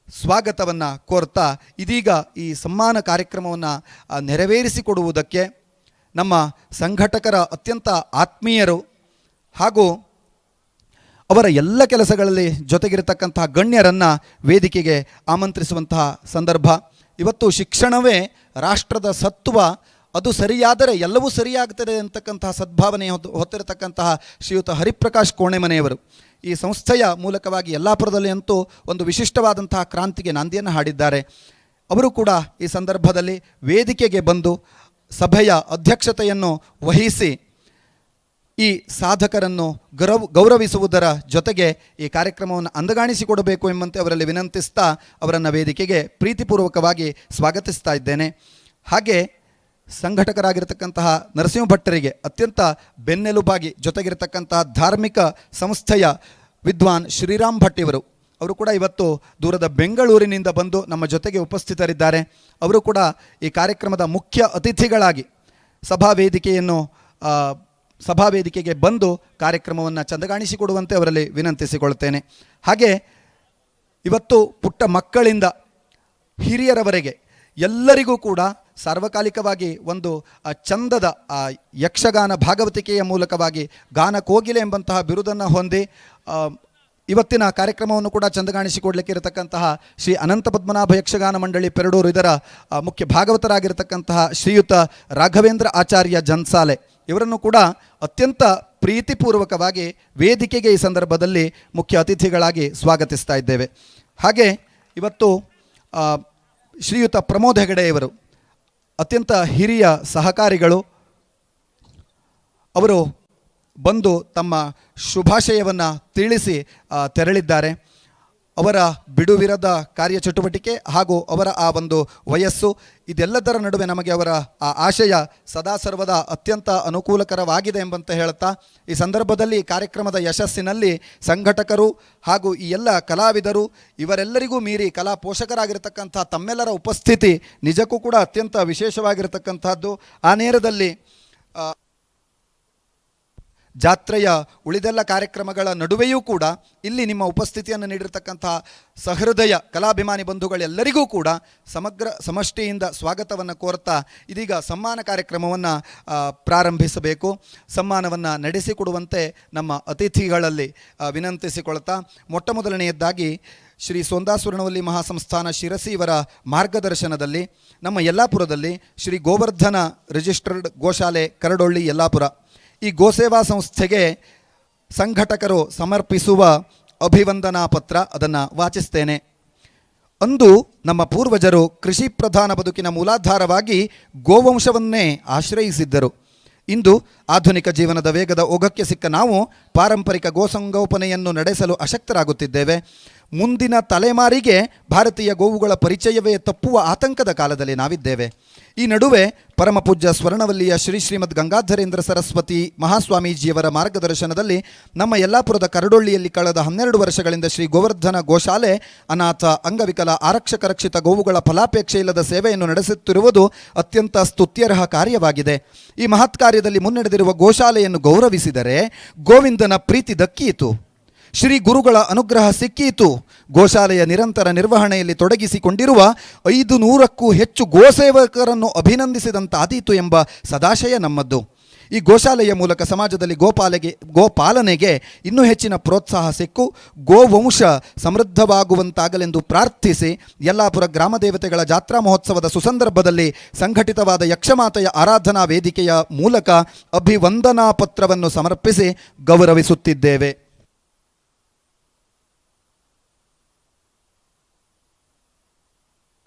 ಸ್ವಾಗತವನ್ನು ಕೋರ್ತಾ ಇದೀಗ ಈ ಸಮ್ಮಾನ ಕಾರ್ಯಕ್ರಮವನ್ನು ನೆರವೇರಿಸಿಕೊಡುವುದಕ್ಕೆ ನಮ್ಮ ಸಂಘಟಕರ ಅತ್ಯಂತ ಆತ್ಮೀಯರು ಹಾಗೂ ಅವರ ಎಲ್ಲ ಕೆಲಸಗಳಲ್ಲಿ ಜೊತೆಗಿರತಕ್ಕಂತಹ ಗಣ್ಯರನ್ನು ವೇದಿಕೆಗೆ ಆಮಂತ್ರಿಸುವಂತಹ ಸಂದರ್ಭ. ಇವತ್ತು ಶಿಕ್ಷಣವೇ ರಾಷ್ಟ್ರದ ಸತ್ವ, ಅದು ಸರಿಯಾದರೆ ಎಲ್ಲವೂ ಸರಿಯಾಗ್ತದೆ ಅಂತಕ್ಕಂತಹ ಸದ್ಭಾವನೆ ಹೊತ್ತಿರತಕ್ಕಂತಹ ಶ್ರೀಯುತ ಹರಿಪ್ರಕಾಶ್ ಕೋಣೆಮನೆಯವರು ಈ ಸಂಸ್ಥೆಯ ಮೂಲಕವಾಗಿ ಯಲ್ಲಾಪುರದಲ್ಲಿ ಅಂತೂ ಒಂದು ವಿಶಿಷ್ಟವಾದಂತಹ ಕ್ರಾಂತಿಗೆ ನಾಂದಿಯನ್ನು ಹಾಡಿದ್ದಾರೆ. ಅವರು ಕೂಡ ಈ ಸಂದರ್ಭದಲ್ಲಿ ವೇದಿಕೆಗೆ ಬಂದು ಸಭೆಯ ಅಧ್ಯಕ್ಷತೆಯನ್ನು ವಹಿಸಿ ಈ ಸಾಧಕರನ್ನು ಗೌರವಿಸುವುದರ ಜೊತೆಗೆ ಈ ಕಾರ್ಯಕ್ರಮವನ್ನು ಅಂದಗಾಣಿಸಿಕೊಡಬೇಕು ಎಂಬಂತೆ ಅವರಲ್ಲಿ ವಿನಂತಿಸ್ತಾ ಅವರನ್ನು ವೇದಿಕೆಗೆ ಪ್ರೀತಿಪೂರ್ವಕವಾಗಿ ಸ್ವಾಗತಿಸ್ತಾ ಇದ್ದೇನೆ. ಹಾಗೆ ಸಂಘಟಕರಾಗಿರ್ತಕ್ಕಂತಹ ನರಸಿಂಹ ಭಟ್ಟರಿಗೆ ಅತ್ಯಂತ ಬೆನ್ನೆಲುಬಾಗಿ ಜೊತೆಗಿರತಕ್ಕಂತಹ ಧಾರ್ಮಿಕ ಸಂಸ್ಥೆಯ ವಿದ್ವಾನ್ ಶ್ರೀರಾಮ್ ಭಟ್ ಅವರು ಕೂಡ ಇವತ್ತು ದೂರದ ಬೆಂಗಳೂರಿನಿಂದ ಬಂದು ನಮ್ಮ ಜೊತೆಗೆ ಉಪಸ್ಥಿತರಿದ್ದಾರೆ. ಅವರು ಕೂಡ ಈ ಕಾರ್ಯಕ್ರಮದ ಮುಖ್ಯ ಅತಿಥಿಗಳಾಗಿ ಸಭಾವೇದಿಕೆಗೆ ಬಂದು ಕಾರ್ಯಕ್ರಮವನ್ನು ಚಂದಗಾಣಿಸಿಕೊಡುವಂತೆ ಅವರಲ್ಲಿ ವಿನಂತಿಸಿಕೊಳ್ತೇನೆ. ಹಾಗೆ ಇವತ್ತು ಪುಟ್ಟ ಮಕ್ಕಳಿಂದ ಹಿರಿಯರವರೆಗೆ ಎಲ್ಲರಿಗೂ ಕೂಡ ಸಾರ್ವಕಾಲಿಕವಾಗಿ ಒಂದು ಚಂದದ ಯಕ್ಷಗಾನ ಭಾಗವತಿಕೆಯ ಮೂಲಕವಾಗಿ ಗಾನ ಕೋಗಿಲೆ ಎಂಬಂತಹ ಬಿರುದನ್ನು ಹೊಂದಿ ಇವತ್ತಿನ ಕಾರ್ಯಕ್ರಮವನ್ನು ಕೂಡ ಚಂದಗಾಣಿಸಿಕೊಡಲಿಕ್ಕೆ ಇರತಕ್ಕಂತಹ ಶ್ರೀ ಅನಂತ ಪದ್ಮನಾಭ ಯಕ್ಷಗಾನ ಮಂಡಳಿ ಪೆರಡೂರು ಇದರ ಮುಖ್ಯ ಭಾಗವತರಾಗಿರತಕ್ಕಂತಹ ಶ್ರೀಯುತ ರಾಘವೇಂದ್ರ ಆಚಾರ್ಯ ಜನ್ಸಾಲೆ ಇವರನ್ನು ಕೂಡ ಅತ್ಯಂತ ಪ್ರೀತಿಪೂರ್ವಕವಾಗಿ ವೇದಿಕೆಗೆ ಈ ಸಂದರ್ಭದಲ್ಲಿ ಮುಖ್ಯ ಅತಿಥಿಗಳಾಗಿ ಸ್ವಾಗತಿಸ್ತಾ ಇದ್ದೇವೆ. ಹಾಗೆ ಇವತ್ತು ಶ್ರೀಯುತ ಪ್ರಮೋದ್ ಹೆಗಡೆಯವರು ಅತ್ಯಂತ ಹಿರಿಯ ಸಹಕಾರಿಗಳು, ಅವರು ಬಂದು ತಮ್ಮ ಶುಭಾಶಯವನ್ನು ತಿಳಿಸಿ ತೆರಳಿದ್ದಾರೆ. ಅವರ ಬಿಡುವಿರದ ಕಾರ್ಯಚಟುವಟಿಕೆ ಹಾಗೂ ಅವರ ಆ ಒಂದು ವಯಸ್ಸು ಇದೆಲ್ಲದರ ನಡುವೆ ನಮಗೆ ಅವರ ಆ ಆಶಯ ಸದಾ ಸರ್ವದಾ ಅತ್ಯಂತ ಅನುಕೂಲಕರವಾಗಿದೆ ಎಂಬಂತ ಹೇಳುತ್ತಾ ಈ ಸಂದರ್ಭದಲ್ಲಿ ಕಾರ್ಯಕ್ರಮದ ಯಶಸ್ಸಿನಲ್ಲಿ ಸಂಘಟಕರು ಹಾಗೂ ಈ ಎಲ್ಲ ಕಲಾವಿದರು ಇವರೆಲ್ಲರಿಗೂ ಮೀರಿ ಕಲಾ ಪೋಷಕರಾಗಿರ್ತಕ್ಕಂಥ ತಮ್ಮೆಲ್ಲರ ಉಪಸ್ಥಿತಿ ನಿಜಕ್ಕೂ ಕೂಡ ಅತ್ಯಂತ ವಿಶೇಷವಾಗಿರತಕ್ಕಂಥದ್ದು. ಆ ನೇರದಲ್ಲಿ ಜಾತ್ರೆಯ ಉಳಿದೆಲ್ಲ ಕಾರ್ಯಕ್ರಮಗಳ ನಡುವೆಯೂ ಕೂಡ ಇಲ್ಲಿ ನಿಮ್ಮ ಉಪಸ್ಥಿತಿಯನ್ನು ನೀಡಿರತಕ್ಕಂಥ ಸಹೃದಯ ಕಲಾಭಿಮಾನಿ ಬಂಧುಗಳೆಲ್ಲರಿಗೂ ಕೂಡ ಸಮಗ್ರ ಸಮಷ್ಟಿಯಿಂದ ಸ್ವಾಗತವನ್ನು ಕೋರ್ತಾ ಇದೀಗ ಸಮ್ಮಾನ ಕಾರ್ಯಕ್ರಮವನ್ನು ಪ್ರಾರಂಭಿಸಬೇಕು. ಸಮ್ಮಾನವನ್ನು ನಡೆಸಿಕೊಡುವಂತೆ ನಮ್ಮ ಅತಿಥಿಗಳಲ್ಲಿ ವಿನಂತಿಸಿಕೊಳ್ತಾ ಮೊಟ್ಟಮೊದಲನೆಯದ್ದಾಗಿ ಶ್ರೀ ಸೋಂದಾಸುರ್ಣವಲ್ಲಿ ಮಹಾಸಂಸ್ಥಾನ ಶಿರಸಿ ಇವರ ಮಾರ್ಗದರ್ಶನದಲ್ಲಿ ನಮ್ಮ ಯಲ್ಲಾಪುರದಲ್ಲಿ ಶ್ರೀ ಗೋವರ್ಧನ ರಿಜಿಸ್ಟರ್ಡ್ ಗೋಶಾಲೆ ಕರಡೊಳ್ಳಿ ಯಲ್ಲಾಪುರ ಈ ಗೋಸೇವಾ ಸಂಸ್ಥೆಗೆ ಸಂಘಟಕರು ಸಮರ್ಪಿಸುವ ಅಭಿವಂದನಾ ಪತ್ರ ಅದನ್ನು ವಾಚಿಸ್ತೇನೆ. ಅಂದು ನಮ್ಮ ಪೂರ್ವಜರು ಕೃಷಿ ಪ್ರಧಾನ ಬದುಕಿನ ಮೂಲಾಧಾರವಾಗಿ ಗೋವಂಶವನ್ನೇ ಆಶ್ರಯಿಸಿದ್ದರು. ಇಂದು ಆಧುನಿಕ ಜೀವನದ ವೇಗದ ಓಘಕ್ಕೆ ಸಿಕ್ಕ ನಾವು ಪಾರಂಪರಿಕ ಗೋಸಂಗೋಪನೆಯನ್ನು ನಡೆಸಲು ಅಶಕ್ತರಾಗುತ್ತಿದ್ದೇವೆ. ಮುಂದಿನ ತಲೆಮಾರಿಗೆ ಭಾರತೀಯ ಗೋವುಗಳ ಪರಿಚಯವೇ ತಪ್ಪುವ ಆತಂಕದ ಕಾಲದಲ್ಲಿ ನಾವಿದ್ದೇವೆ. ಈ ನಡುವೆ ಪರಮಪೂಜ್ಯ ಸ್ವರ್ಣವಲ್ಲಿಯ ಶ್ರೀಮದ್ ಗಂಗಾಧರೇಂದ್ರ ಸರಸ್ವತಿ ಮಹಾಸ್ವಾಮೀಜಿಯವರ ಮಾರ್ಗದರ್ಶನದಲ್ಲಿ ನಮ್ಮ ಯಲ್ಲಾಪುರದ ಕರಡೊಳ್ಳಿಯಲ್ಲಿ ಕಳೆದ 12 ವರ್ಷಗಳಿಂದ ಶ್ರೀ ಗೋವರ್ಧನ ಗೋಶಾಲೆ ಅನಾಥ ಅಂಗವಿಕಲ ಆರಕ್ಷಕ ರಕ್ಷಿತ ಗೋವುಗಳ ಫಲಾಪೇಕ್ಷೆ ಇಲ್ಲದ ಸೇವೆಯನ್ನು ನಡೆಸುತ್ತಿರುವುದು ಅತ್ಯಂತ ಸ್ತುತ್ಯರ್ಹ ಕಾರ್ಯವಾಗಿದೆ. ಈ ಮಹತ್ ಕಾರ್ಯದಲ್ಲಿ ಮುನ್ನಡೆದಿರುವ ಗೋಶಾಲೆಯನ್ನು ಗೌರವಿಸಿದರೆ ಗೋವಿಂದನ ಪ್ರೀತಿ ದಕ್ಕಿಯಿತು, ಶ್ರೀ ಗುರುಗಳ ಅನುಗ್ರಹ ಸಿಕ್ಕಿಯಿತು. ಗೋಶಾಲೆಯ ನಿರಂತರ ನಿರ್ವಹಣೆಯಲ್ಲಿ ತೊಡಗಿಸಿಕೊಂಡಿರುವ 500ಕ್ಕೂ ಹೆಚ್ಚು ಗೋಸೇವಕರನ್ನು ಅಭಿನಂದಿಸಿದಂತಾದೀತು ಎಂಬ ಸದಾಶಯ ನಮ್ಮದ್ದು. ಈ ಗೋಶಾಲೆಯ ಮೂಲಕ ಸಮಾಜದಲ್ಲಿ ಗೋಪಾಲನೆಗೆ ಇನ್ನೂ ಹೆಚ್ಚಿನ ಪ್ರೋತ್ಸಾಹ ಸಿಕ್ಕು ಗೋವಂಶ ಸಮೃದ್ಧವಾಗುವಂತಾಗಲೆಂದು ಪ್ರಾರ್ಥಿಸಿ ಯಲ್ಲಾಪುರ ಗ್ರಾಮ ದೇವತೆಗಳ ಜಾತ್ರಾ ಮಹೋತ್ಸವದ ಸುಸಂದರ್ಭದಲ್ಲಿ ಸಂಘಟಿತವಾದ ಯಕ್ಷಮಾತೆಯ ಆರಾಧನಾ ವೇದಿಕೆಯ ಮೂಲಕ ಅಭಿವಂದನಾ ಪತ್ರವನ್ನು ಸಮರ್ಪಿಸಿ ಗೌರವಿಸುತ್ತಿದ್ದೇವೆ.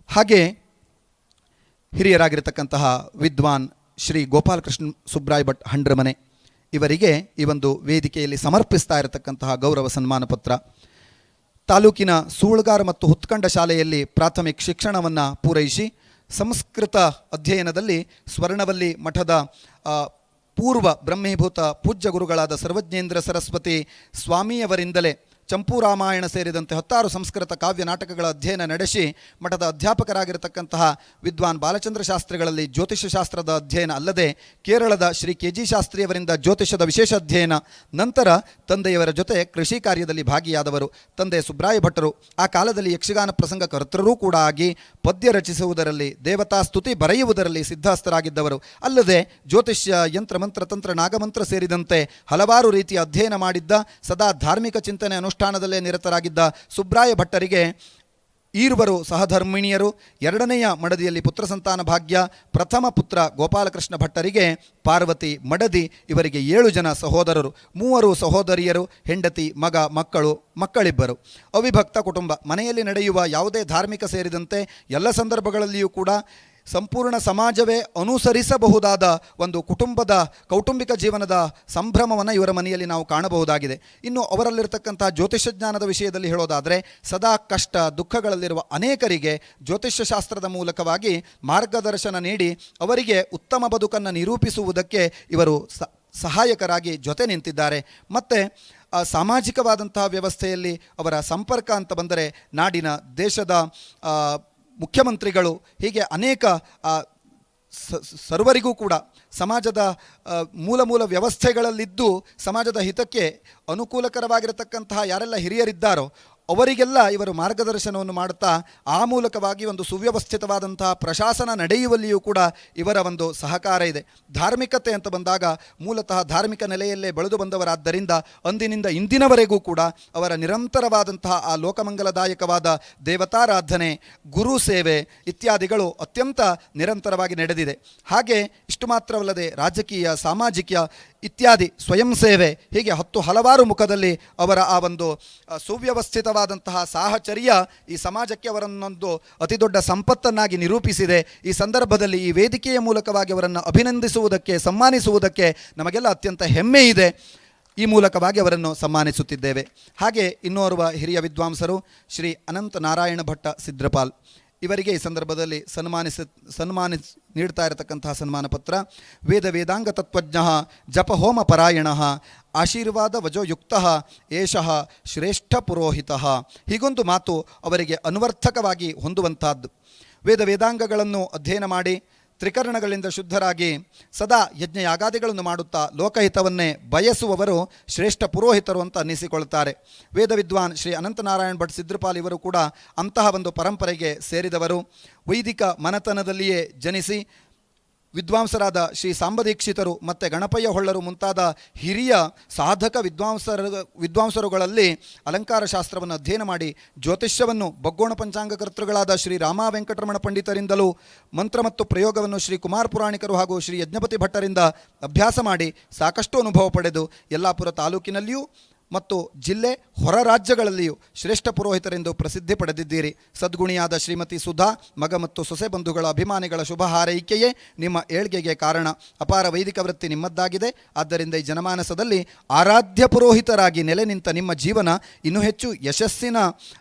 ಹಾಗೆ ಹಿರಿಯರಾಗಿರ್ತಕ್ಕಂತಹ ವಿದ್ವಾನ್ ಶ್ರೀ ಗೋಪಾಲಕೃಷ್ಣ ಸುಬ್ರಾಯ್ ಭಟ್ ಹಂಡ್ರಮನೆ ಇವರಿಗೆ ಈ ಒಂದು ವೇದಿಕೆಯಲ್ಲಿ ಸಮರ್ಪಿಸ್ತಾ ಇರತಕ್ಕಂತಹ ಗೌರವ ಸನ್ಮಾನ ಪತ್ರ. ತಾಲೂಕಿನ ಸೂಳ್ಗಾರ್ ಮತ್ತು ಹುತ್ಕಂಡ ಶಾಲೆಯಲ್ಲಿ ಪ್ರಾಥಮಿಕ ಶಿಕ್ಷಣವನ್ನು ಪೂರೈಸಿ ಸಂಸ್ಕೃತ ಅಧ್ಯಯನದಲ್ಲಿ ಸ್ವರ್ಣವಲ್ಲಿ ಮಠದ ಪೂರ್ವ ಬ್ರಹ್ಮೀಭೂತ ಪೂಜ್ಯ ಗುರುಗಳಾದ ಸರ್ವಜ್ಞೇಂದ್ರ ಸರಸ್ವತಿ ಸ್ವಾಮಿಯವರಿಂದಲೇ ಚಂಪೂ ರಾಮಾಯಣ ಸೇರಿದಂತೆ 10 ಸಂಸ್ಕೃತ ಕಾವ್ಯ ನಾಟಕಗಳ ಅಧ್ಯಯನ ನಡೆಸಿ ಮಠದ ಅಧ್ಯಾಪಕರಾಗಿರತಕ್ಕಂತಹ ವಿದ್ವಾನ್ ಬಾಲಚಂದ್ರ ಶಾಸ್ತ್ರಿಗಳಲ್ಲಿ ಜ್ಯೋತಿಷ್ಯ ಶಾಸ್ತ್ರದ ಅಧ್ಯಯನ ಅಲ್ಲದೆ ಕೇರಳದ ಶ್ರೀ ಕೆ.ಜಿ. ಶಾಸ್ತ್ರಿಯವರಿಂದ ಜ್ಯೋತಿಷ್ಯದ ವಿಶೇಷ ಅಧ್ಯಯನ, ನಂತರ ತಂದೆಯವರ ಜೊತೆ ಕೃಷಿ ಕಾರ್ಯದಲ್ಲಿ ಭಾಗಿಯಾದವರು. ತಂದೆ ಸುಬ್ರಾಯ ಭಟ್ಟರು ಆ ಕಾಲದಲ್ಲಿ ಯಕ್ಷಗಾನ ಪ್ರಸಂಗ ಕರ್ತರೂ ಕೂಡ ಆಗಿ ಪದ್ಯ ರಚಿಸುವುದರಲ್ಲಿ, ದೇವತಾ ಸ್ತುತಿ ಬರೆಯುವುದರಲ್ಲಿ ಸಿದ್ಧಸ್ಥರಾಗಿದ್ದವರು. ಅಲ್ಲದೆ ಜ್ಯೋತಿಷ್ಯ, ಯಂತ್ರ, ಮಂತ್ರ, ತಂತ್ರ, ನಾಗಮಂತ್ರ ಸೇರಿದಂತೆ ಹಲವಾರು ರೀತಿಯ ಅಧ್ಯಯನ ಮಾಡಿದ್ದ, ಸದಾ ಧಾರ್ಮಿಕ ಚಿಂತನೆ ಅನುಷ್ಠಾನದಲ್ಲೇ ನಿರತರಾಗಿದ್ದ ಸುಬ್ರಾಯ ಭಟ್ಟರಿಗೆ ಈರ್ವರು ಸಹಧರ್ಮಿಣಿಯರು. 2ನೆಯ ಮಡದಿಯಲ್ಲಿ ಪುತ್ರ ಸಂತಾನ ಭಾಗ್ಯ. ಪ್ರಥಮ ಪುತ್ರ ಗೋಪಾಲಕೃಷ್ಣ ಭಟ್ಟರಿಗೆ ಪಾರ್ವತಿ, ಮಡದಿ, ಇವರಿಗೆ 7 ಜನ ಸಹೋದರರು, 3 ಸಹೋದರಿಯರು, ಹೆಂಡತಿ, ಮಗ, ಮಕ್ಕಳಿಬ್ಬರು. ಅವಿಭಕ್ತ ಕುಟುಂಬ. ಮನೆಯಲ್ಲಿ ನಡೆಯುವ ಯಾವುದೇ ಧಾರ್ಮಿಕ ಸೇರಿದಂತೆ ಎಲ್ಲ ಸಂದರ್ಭಗಳಲ್ಲಿಯೂ ಕೂಡ ಸಂಪೂರ್ಣ ಸಮಾಜವೇ ಅನುಸರಿಸಬಹುದಾದ ಒಂದು ಕುಟುಂಬದ ಕೌಟುಂಬಿಕ ಜೀವನದ ಸಂಭ್ರಮವನ್ನು ಇವರ ಮನೆಯಲ್ಲಿ ನಾವು ಕಾಣಬಹುದಾಗಿದೆ. ಇನ್ನು ಅವರಲ್ಲಿರತಕ್ಕಂಥ ಜ್ಯೋತಿಷ್ಯ ಜ್ಞಾನದ ವಿಷಯದಲ್ಲಿ ಹೇಳೋದಾದರೆ, ಸದಾ ಕಷ್ಟ ದುಃಖಗಳಲ್ಲಿರುವ ಅನೇಕರಿಗೆ ಜ್ಯೋತಿಷ್ಯ ಶಾಸ್ತ್ರದ ಮೂಲಕವಾಗಿ ಮಾರ್ಗದರ್ಶನ ನೀಡಿ ಅವರಿಗೆ ಉತ್ತಮ ಬದುಕನ್ನು ನಿರೂಪಿಸುವುದಕ್ಕೆ ಇವರು ಸಹಾಯಕರಾಗಿ ಜೊತೆ ನಿಂತಿದ್ದಾರೆ. ಮತ್ತು ಸಾಮಾಜಿಕವಾದಂತಹ ವ್ಯವಸ್ಥೆಯಲ್ಲಿ ಅವರ ಸಂಪರ್ಕ ಅಂತ ಬಂದರೆ ನಾಡಿನ, ದೇಶದ ಮುಖ್ಯಮಂತ್ರಿಗಳು, ಹೀಗೆ ಅನೇಕ ಸರ್ವರಿಗೂ ಕೂಡ ಸಮಾಜದ ಮೂಲ ವ್ಯವಸ್ಥೆಗಳಲ್ಲಿದ್ದು ಸಮಾಜದ ಹಿತಕ್ಕೆ ಅನುಕೂಲಕರವಾಗಿರತಕ್ಕಂತಹ ಯಾರೆಲ್ಲ ಹಿರಿಯರಿದ್ದಾರೋ ಅವರಿಗೆಲ್ಲ ಇವರು ಮಾರ್ಗದರ್ಶನವನ್ನು ಮಾಡುತ್ತಾ ಆ ಮೂಲಕವಾಗಿ ಒಂದು ಸುವ್ಯವಸ್ಥಿತವಾದಂತಹ ಪ್ರಶಾಸನ ನಡೆಯುವಲ್ಲಿಯೂ ಕೂಡ ಇವರ ಒಂದು ಸಹಕಾರ ಇದೆ. ಧಾರ್ಮಿಕತೆ ಅಂತ ಬಂದಾಗ ಮೂಲತಃ ಧಾರ್ಮಿಕ ನೆಲೆಯಲ್ಲೇ ಬೆಳೆದು ಬಂದವರಾದ್ದರಿಂದ ಅಂದಿನಿಂದ ಇಂದಿನವರೆಗೂ ಕೂಡ ಅವರ ನಿರಂತರವಾದಂತಹ ಆ ಲೋಕಮಂಗಲದಾಯಕವಾದ ದೇವತಾರಾಧನೆ, ಗುರು ಸೇವೆ ಇತ್ಯಾದಿಗಳು ಅತ್ಯಂತ ನಿರಂತರವಾಗಿ ನಡೆದಿದೆ. ಹಾಗೆ ಇಷ್ಟು ಮಾತ್ರವಲ್ಲದೆ ರಾಜಕೀಯ, ಸಾಮಾಜಿಕ ಇತ್ಯಾದಿ ಸ್ವಯಂ ಸೇವೆ, ಹೀಗೆ ಹಲವಾರು ಮುಖದಲ್ಲಿ ಅವರ ಆ ಒಂದು ಸುವ್ಯವಸ್ಥಿತವಾದಂತಹ ಸಾಹಚರ್ಯ ಈ ಸಮಾಜಕ್ಕೆ ಅವರನ್ನೊಂದು ಅತಿ ದೊಡ್ಡ ಸಂಪತ್ತನ್ನಾಗಿ ನಿರೂಪಿಸಿದೆ. ಈ ಸಂದರ್ಭದಲ್ಲಿ ಈ ವೇದಿಕೆಯ ಮೂಲಕವಾಗಿ ಅವರನ್ನು ಅಭಿನಂದಿಸುವುದಕ್ಕೆ, ಸನ್ಮಾನಿಸುವುದಕ್ಕೆ ನಮಗೆಲ್ಲ ಅತ್ಯಂತ ಹೆಮ್ಮೆ ಇದೆ. ಈ ಮೂಲಕವಾಗಿ ಅವರನ್ನು ಸನ್ಮಾನಿಸುತ್ತಿದ್ದೇವೆ. ಹಾಗೆ ಇನ್ನೋರ್ವ ಹಿರಿಯ ವಿದ್ವಾಂಸರು ಶ್ರೀ ಅನಂತ ನಾರಾಯಣ ಭಟ್ಟ ಸಿದ್ರಪಾಲ್, ಇವರಿಗೆ ಈ ಸಂದರ್ಭದಲ್ಲಿ ನೀಡ್ತಾ ಇರತಕ್ಕಂತಹ ಸನ್ಮಾನ ಪತ್ರ. ವೇದಾಂಗ ತತ್ವಜ್ಞ ಜಪ ಹೋಮ ಪರಾಯಣ ಆಶೀರ್ವಾದ ವಜೋಯುಕ್ತ ಏಷಃ ಶ್ರೇಷ್ಠ ಪುರೋಹಿತ. ಹೀಗೊಂದು ಮಾತು ಅವರಿಗೆ ಅನ್ವರ್ಥಕವಾಗಿ ಹೊಂದುವಂತಹದ್ದು. ವೇದಾಂಗಗಳನ್ನು ಅಧ್ಯಯನ ಮಾಡಿ ತ್ರಿಕರಣಗಳಿಂದ ಶುದ್ಧರಾಗಿ ಸದಾ ಯಜ್ಞ ಯಾಗಾದಿಗಳನ್ನು ಮಾಡುತ್ತಾ ಲೋಕಹಿತವನ್ನೇ ಬಯಸುವವರು ಶ್ರೇಷ್ಠ ಪುರೋಹಿತರು ಅಂತ ಅನ್ನಿಸಿಕೊಳ್ಳುತ್ತಾರೆ. ವೇದ ವಿದ್ವಾನ್ ಶ್ರೀ ಅನಂತನಾರಾಯಣ ಭಟ್ ಸಿದ್ರಪಾಲ್ ಇವರು ಕೂಡ ಅಂತಹ ಒಂದು ಪರಂಪರೆಗೆ ಸೇರಿದವರು. ವೈದಿಕ ಮನೆತನದಲ್ಲಿಯೇ ಜನಿಸಿ ವಿದ್ವಾಂಸರಾದ ಶ್ರೀ ಸಾಂಬದೀಕ್ಷಿತರು ಮತ್ತು ಗಣಪಯ್ಯ ಹೊಳ್ಳರು ಮುಂತಾದ ಹಿರಿಯ ಸಾಧಕ ವಿದ್ವಾಂಸರುಗಳಲ್ಲಿ ಅಲಂಕಾರ ಶಾಸ್ತ್ರವನ್ನು ಅಧ್ಯಯನ ಮಾಡಿ ಜ್ಯೋತಿಷ್ಯವನ್ನು ಬಗ್ಗೋಣ ಪಂಚಾಂಗ ಕರ್ತೃಗಳಾದ ಶ್ರೀ ರಾಮ ವೆಂಕಟರಮಣ ಪಂಡಿತರಿಂದಲೂ, ಮಂತ್ರ ಮತ್ತು ಪ್ರಯೋಗವನ್ನು ಶ್ರೀ ಕುಮಾರ ಪುರಾಣಿಕರು ಹಾಗೂ ಶ್ರೀ ಯಜ್ಞಪತಿ ಭಟ್ಟರಿಂದ ಅಭ್ಯಾಸ ಮಾಡಿ ಸಾಕಷ್ಟು ಅನುಭವ ಪಡೆದು ಯಲ್ಲಾಪುರ ತಾಲೂಕಿನಲ್ಲಿಯೂ ಮತ್ತು ಜಿಲ್ಲೆ ಹೊರ ರಾಜ್ಯಗಳಲ್ಲಿಯೂ ಶ್ರೇಷ್ಠ ಪುರೋಹಿತರೆಂದು ಪ್ರಸಿದ್ಧಿ ಪಡೆದಿದ್ದೀರಿ. ಸದ್ಗುಣಿಯಾದ ಶ್ರೀಮತಿ ಸುಧಾ, ಮಗ ಮತ್ತು ಸೊಸೆ ಬಂಧುಗಳ ಅಭಿಮಾನಿಗಳ ಶುಭ ಹಾರೈಕೆಯೇ ನಿಮ್ಮ ಏಳ್ಗೆಗೆ ಕಾರಣ. ಅಪಾರ ವೈದಿಕ ವೃತ್ತಿ ನಿಮ್ಮದ್ದಾಗಿದೆ. ಆದ್ದರಿಂದ ಈ ಜನಮಾನಸದಲ್ಲಿ ಆರಾಧ್ಯ ಪುರೋಹಿತರಾಗಿ ನೆಲೆ ನಿಂತ ನಿಮ್ಮ ಜೀವನ ಇನ್ನೂ ಹೆಚ್ಚು ಯಶಸ್ಸಿನ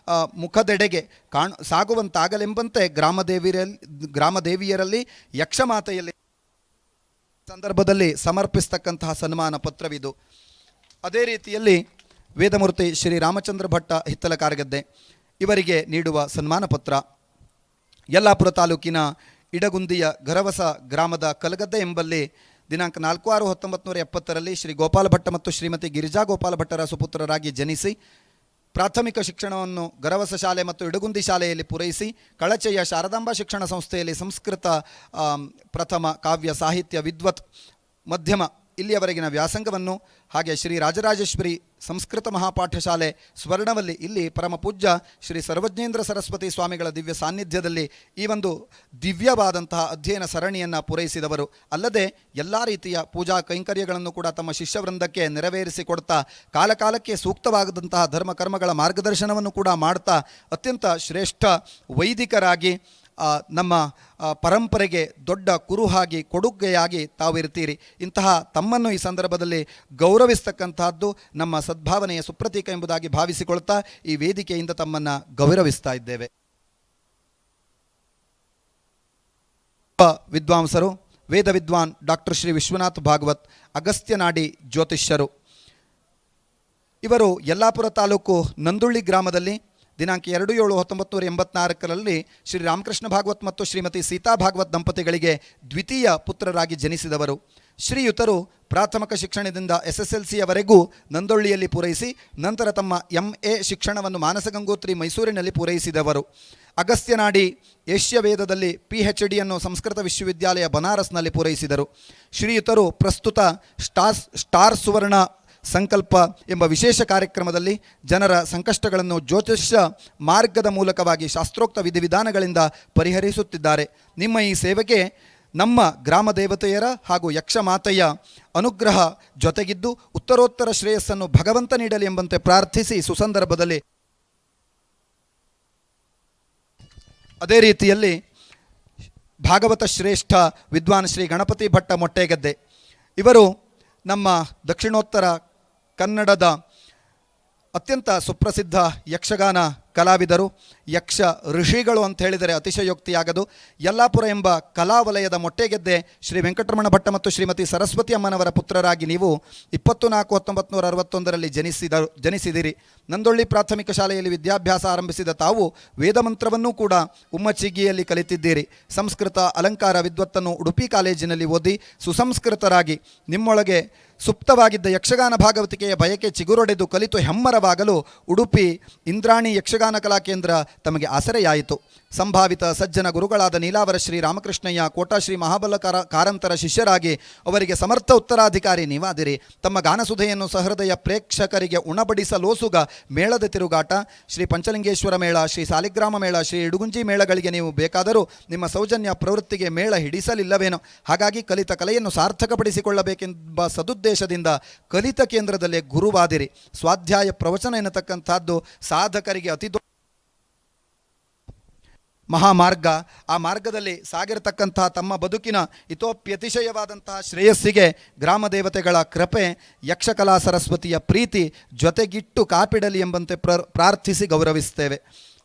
ಮುಖದೆಡೆಗೆ ಸಾಗುವಂತಾಗಲೆಂಬಂತೆ ಗ್ರಾಮದೇವಿಯರಲ್ಲಿ ಯಕ್ಷಮಾತೆಯಲ್ಲಿ ಸಂದರ್ಭದಲ್ಲಿ ಸಮರ್ಪಿಸ್ತಕ್ಕಂತಹ ಸನ್ಮಾನ ಪತ್ರವಿದು. ಅದೇ ರೀತಿಯಲ್ಲಿ ವೇದಮೂರ್ತಿ ಶ್ರೀ ರಾಮಚಂದ್ರ ಭಟ್ಟ ಹಿತ್ತಲ ಕಾರಗದ್ದೆ ಇವರಿಗೆ ನೀಡುವ ಸನ್ಮಾನ ಪತ್ರ. ಯಲ್ಲಾಪುರ ತಾಲೂಕಿನ ಇಡಗುಂದಿಯ ಗರವಸ ಗ್ರಾಮದ ಕಲಗದ್ದೆ ಎಂಬಲ್ಲಿ ದಿನಾಂಕ 4/6/1970 ಶ್ರೀ ಗೋಪಾಲ ಭಟ್ಟ ಮತ್ತು ಶ್ರೀಮತಿ ಗಿರಿಜಾ ಗೋಪಾಲ ಭಟ್ಟರ ಸುಪುತ್ರರಾಗಿ ಜನಿಸಿ ಪ್ರಾಥಮಿಕ ಶಿಕ್ಷಣವನ್ನು ಗರವಸ ಶಾಲೆ ಮತ್ತು ಇಡಗುಂದಿ ಶಾಲೆಯಲ್ಲಿ ಪೂರೈಸಿ ಕಳಚೆಯ ಶಾರದಾಂಬಾ ಶಿಕ್ಷಣ ಸಂಸ್ಥೆಯಲ್ಲಿ ಸಂಸ್ಕೃತ ಪ್ರಥಮ, ಕಾವ್ಯ, ಸಾಹಿತ್ಯ, ವಿದ್ವತ್ ಮಧ್ಯಮ ಇಲ್ಲಿಯವರೆಗಿನ ವ್ಯಾಸಂಗವನ್ನು, ಹಾಗೆ ಶ್ರೀ ರಾಜರಾಜೇಶ್ವರಿ ಸಂಸ್ಕೃತ ಮಹಾಪಾಠಶಾಲೆ ಸ್ವರ್ಣವಲ್ಲಿ ಇಲ್ಲಿ ಪರಮ ಪೂಜ್ಯ ಶ್ರೀ ಸರ್ವಜ್ಞೇಂದ್ರ ಸರಸ್ವತಿ ಸ್ವಾಮಿಗಳ ದಿವ್ಯ ಸಾನ್ನಿಧ್ಯದಲ್ಲಿ ಈ ಒಂದು ದಿವ್ಯವಾದಂತಹ ಅಧ್ಯಯನ ಸರಣಿಯನ್ನು ಪೂರೈಸಿದವರು. ಅಲ್ಲದೆ ಎಲ್ಲ ರೀತಿಯ ಪೂಜಾ ಕೈಂಕರ್ಯಗಳನ್ನು ಕೂಡ ತಮ್ಮ ಶಿಷ್ಯವೃಂದಕ್ಕೆ ನೆರವೇರಿಸಿಕೊಡ್ತಾ ಕಾಲಕಾಲಕ್ಕೆ ಸೂಕ್ತವಾದಂತಹ ಧರ್ಮ ಕರ್ಮಗಳ ಮಾರ್ಗದರ್ಶನವನ್ನು ಕೂಡ ಮಾಡ್ತಾ ಅತ್ಯಂತ ಶ್ರೇಷ್ಠ ವೈದಿಕರಾಗಿ ನಮ್ಮ ಪರಂಪರೆಗೆ ದೊಡ್ಡ ಕುರುಹಾಗಿ ಕೊಡುಗೆಯಾಗಿ ತಾವಿರ್ತೀರಿ. ಇಂತಹ ತಮ್ಮನ್ನು ಈ ಸಂದರ್ಭದಲ್ಲಿ ಗೌರವಿಸ್ತಕ್ಕಂತಹದ್ದು ನಮ್ಮ ಸದ್ಭಾವನೆಯ ಸುಪ್ರತೀಕ ಎಂಬುದಾಗಿ ಭಾವಿಸಿಕೊಳ್ತಾ ಈ ವೇದಿಕೆಯಿಂದ ತಮ್ಮನ್ನು ಗೌರವಿಸ್ತಾ ಇದ್ದೇವೆ. ವಿದ್ವಾಂಸರು ವೇದ ವಿದ್ವಾನ್ ಡಾಕ್ಟರ್ ಶ್ರೀ ವಿಶ್ವನಾಥ್ ಭಾಗವತ್, ಅಗಸ್ತ್ಯನಾಡಿ ಜ್ಯೋತಿಷ್ಯರು. ಇವರು ಯಲ್ಲಾಪುರ ತಾಲೂಕು ನಂದುಳ್ಳಿ ಗ್ರಾಮದಲ್ಲಿ ದಿನಾಂಕ 2/7/1984 ಶ್ರೀ ರಾಮಕೃಷ್ಣ ಭಾಗವತ್ ಮತ್ತು ಶ್ರೀಮತಿ ಸೀತಾ ಭಾಗವತ್ ದಂಪತಿಗಳಿಗೆ ದ್ವಿತೀಯ ಪುತ್ರರಾಗಿ ಜನಿಸಿದವರು. ಶ್ರೀಯುತರು ಪ್ರಾಥಮಿಕ ಶಿಕ್ಷಣದಿಂದ SSLCಯವರೆಗೂ ನಂದೊಳ್ಳಿಯಲ್ಲಿ ಪೂರೈಸಿ ನಂತರ ತಮ್ಮ MA ಶಿಕ್ಷಣವನ್ನು ಮಾನಸಗಂಗೋತ್ರಿ ಮೈಸೂರಿನಲ್ಲಿ ಪೂರೈಸಿದವರು. ಅಗಸ್ತ್ಯನಾಡಿ ಏಷ್ಯ ವೇದದಲ್ಲಿ PhDಯನ್ನು ಸಂಸ್ಕೃತ ವಿಶ್ವವಿದ್ಯಾಲಯ ಬನಾರಸ್ನಲ್ಲಿ ಪೂರೈಸಿದರು. ಶ್ರೀಯುತರು ಪ್ರಸ್ತುತ ಸ್ಟಾರ್ ಸುವರ್ಣ ಸಂಕಲ್ಪ ಎಂಬ ವಿಶೇಷ ಕಾರ್ಯಕ್ರಮದಲ್ಲಿ ಜನರ ಸಂಕಷ್ಟಗಳನ್ನು ಜ್ಯೋತಿಷ್ಯ ಮಾರ್ಗದ ಮೂಲಕವಾಗಿ ಶಾಸ್ತ್ರೋಕ್ತ ವಿಧಿವಿಧಾನಗಳಿಂದ ಪರಿಹರಿಸುತ್ತಿದ್ದಾರೆ. ನಿಮ್ಮ ಈ ಸೇವೆಗೆ ನಮ್ಮ ಗ್ರಾಮ ದೇವತೆಯರ ಹಾಗೂ ಯಕ್ಷಮಾತೆಯ ಅನುಗ್ರಹ ಜೊತೆಗಿದ್ದು ಉತ್ತರೋತ್ತರ ಶ್ರೇಯಸ್ಸನ್ನು ಭಗವಂತ ನೀಡಲಿ ಎಂಬಂತೆ ಪ್ರಾರ್ಥಿಸಿ ಸುಸಂದರ್ಭದಲ್ಲಿ ಅದೇ ರೀತಿಯಲ್ಲಿ ಭಾಗವತ ಶ್ರೇಷ್ಠ ವಿದ್ವಾನ್ ಶ್ರೀ ಗಣಪತಿ ಭಟ್ಟ ಮೊಟ್ಟೆಗದ್ದೆ ಇವರು ನಮ್ಮ ದಕ್ಷಿಣೋತ್ತರ ಕನ್ನಡದ ಅತ್ಯಂತ ಸುಪ್ರಸಿದ್ಧ ಯಕ್ಷಗಾನ ಕಲಾವಿದರು, ಯಕ್ಷ ಋಷಿಗಳು ಅಂತ ಹೇಳಿದರೆ ಅತಿಶಯೋಕ್ತಿಯಾಗದು. ಯಲ್ಲಾಪುರ ಎಂಬ ಕಲಾವಲಯದ ಮೊಟ್ಟೆಗೆದ್ದೆ ಶ್ರೀ ವೆಂಕಟರಮಣ ಭಟ್ಟ ಮತ್ತು ಶ್ರೀಮತಿ ಸರಸ್ವತಿ ಅಮ್ಮನವರ ಪುತ್ರರಾಗಿ ನೀವು 24/1961 ಜನಿಸಿದಿರಿ. ನಂದೊಳ್ಳಿ ಪ್ರಾಥಮಿಕ ಶಾಲೆಯಲ್ಲಿ ವಿದ್ಯಾಭ್ಯಾಸ ಆರಂಭಿಸಿದ ತಾವು ವೇದಮಂತ್ರವನ್ನೂ ಕೂಡ ಉಮ್ಮಚಿಗಿಯಲ್ಲಿ ಕಲಿತಿದ್ದೀರಿ. ಸಂಸ್ಕೃತ ಅಲಂಕಾರ ವಿದ್ವತ್ತನ್ನು ಉಡುಪಿ ಕಾಲೇಜಿನಲ್ಲಿ ಓದಿ ಸುಸಂಸ್ಕೃತರಾಗಿ ನಿಮ್ಮೊಳಗೆ ಸುಪ್ತವಾಗಿದ್ದ ಯಕ್ಷಗಾನ ಭಾಗವತಿಕೆಯ ಬಯಕೆ ಚಿಗುರೊಡೆದು ಕಲಿತು ಹೆಮ್ಮರವಾಗಲು ಉಡುಪಿ ಇಂದ್ರಾಣಿ ಯಕ್ಷಗಾನ ಕಲಾ ಕೇಂದ್ರ ತಮಗೆ ಆಸರೆಯಾಯಿತು. ಸಂಭಾವಿತ ಸಜ್ಜನ ಗುರುಗಳಾದ ನೀಲಾವರ ಶ್ರೀ ರಾಮಕೃಷ್ಣಯ್ಯ ಕೋಟಾ ಶ್ರೀ ಮಹಾಬಲ ಕಾರಂತರ ಶಿಷ್ಯರಾಗಿ ಅವರಿಗೆ ಸಮರ್ಥ ಉತ್ತರಾಧಿಕಾರಿ ನೀವಾದಿರಿ. ತಮ್ಮ ಗಾನಸುಧೆಯನ್ನು ಸಹೃದಯ ಪ್ರೇಕ್ಷಕರಿಗೆ ಉಣಬಡಿಸಲೋಸುಗ ಮೇಳದ ತಿರುಗಾಟ, ಶ್ರೀ ಪಂಚಲಿಂಗೇಶ್ವರ ಮೇಳ, ಶ್ರೀ ಸಾಲಿಗ್ರಾಮ ಮೇಳ, ಶ್ರೀ ಇಡುಗುಂಜಿ ಮೇಳಗಳಿಗೆ ನೀವು ಬೇಕಾದರೂ ನಿಮ್ಮ ಸೌಜನ್ಯ ಪ್ರವೃತ್ತಿಗೆ ಮೇಳ ಹಿಡಿಸಲಿಲ್ಲವೇನೋ. ಹಾಗಾಗಿ ಕಲಿತ ಕಲೆಯನ್ನು ಸಾರ್ಥಕಪಡಿಸಿಕೊಳ್ಳಬೇಕೆಂಬ ಸದುದ್ದೇಶದಿಂದ ಕಲಿತ ಕೇಂದ್ರದಲ್ಲೇ ಗುರುವಾದಿರಿ. ಸ್ವಾಧ್ಯಾಯ ಪ್ರವಚನ ಎನ್ನತಕ್ಕಂಥದ್ದು ಸಾಧಕರಿಗೆ ಅತಿ ಮಹಾಮಾರ್ಗ. ಆ ಮಾರ್ಗದಲ್ಲಿ ಸಾಗಿರತಕ್ಕಂತಹ ತಮ್ಮ ಬದುಕಿನ ಇತೋಪ್ಯತಿಶಯವಾದಂತಹ ಶ್ರೇಯಸ್ಸಿಗೆ ಗ್ರಾಮ ದೇವತೆಗಳ ಕೃಪೆ, ಯಕ್ಷಕಲಾ ಸರಸ್ವತಿಯ ಪ್ರೀತಿ ಜೊತೆಗಿಟ್ಟು ಕಾಪಿಡಲಿ ಎಂಬಂತೆ ಪ್ರಾರ್ಥಿಸಿ ಗೌರವಿಸ್ತೇವೆ.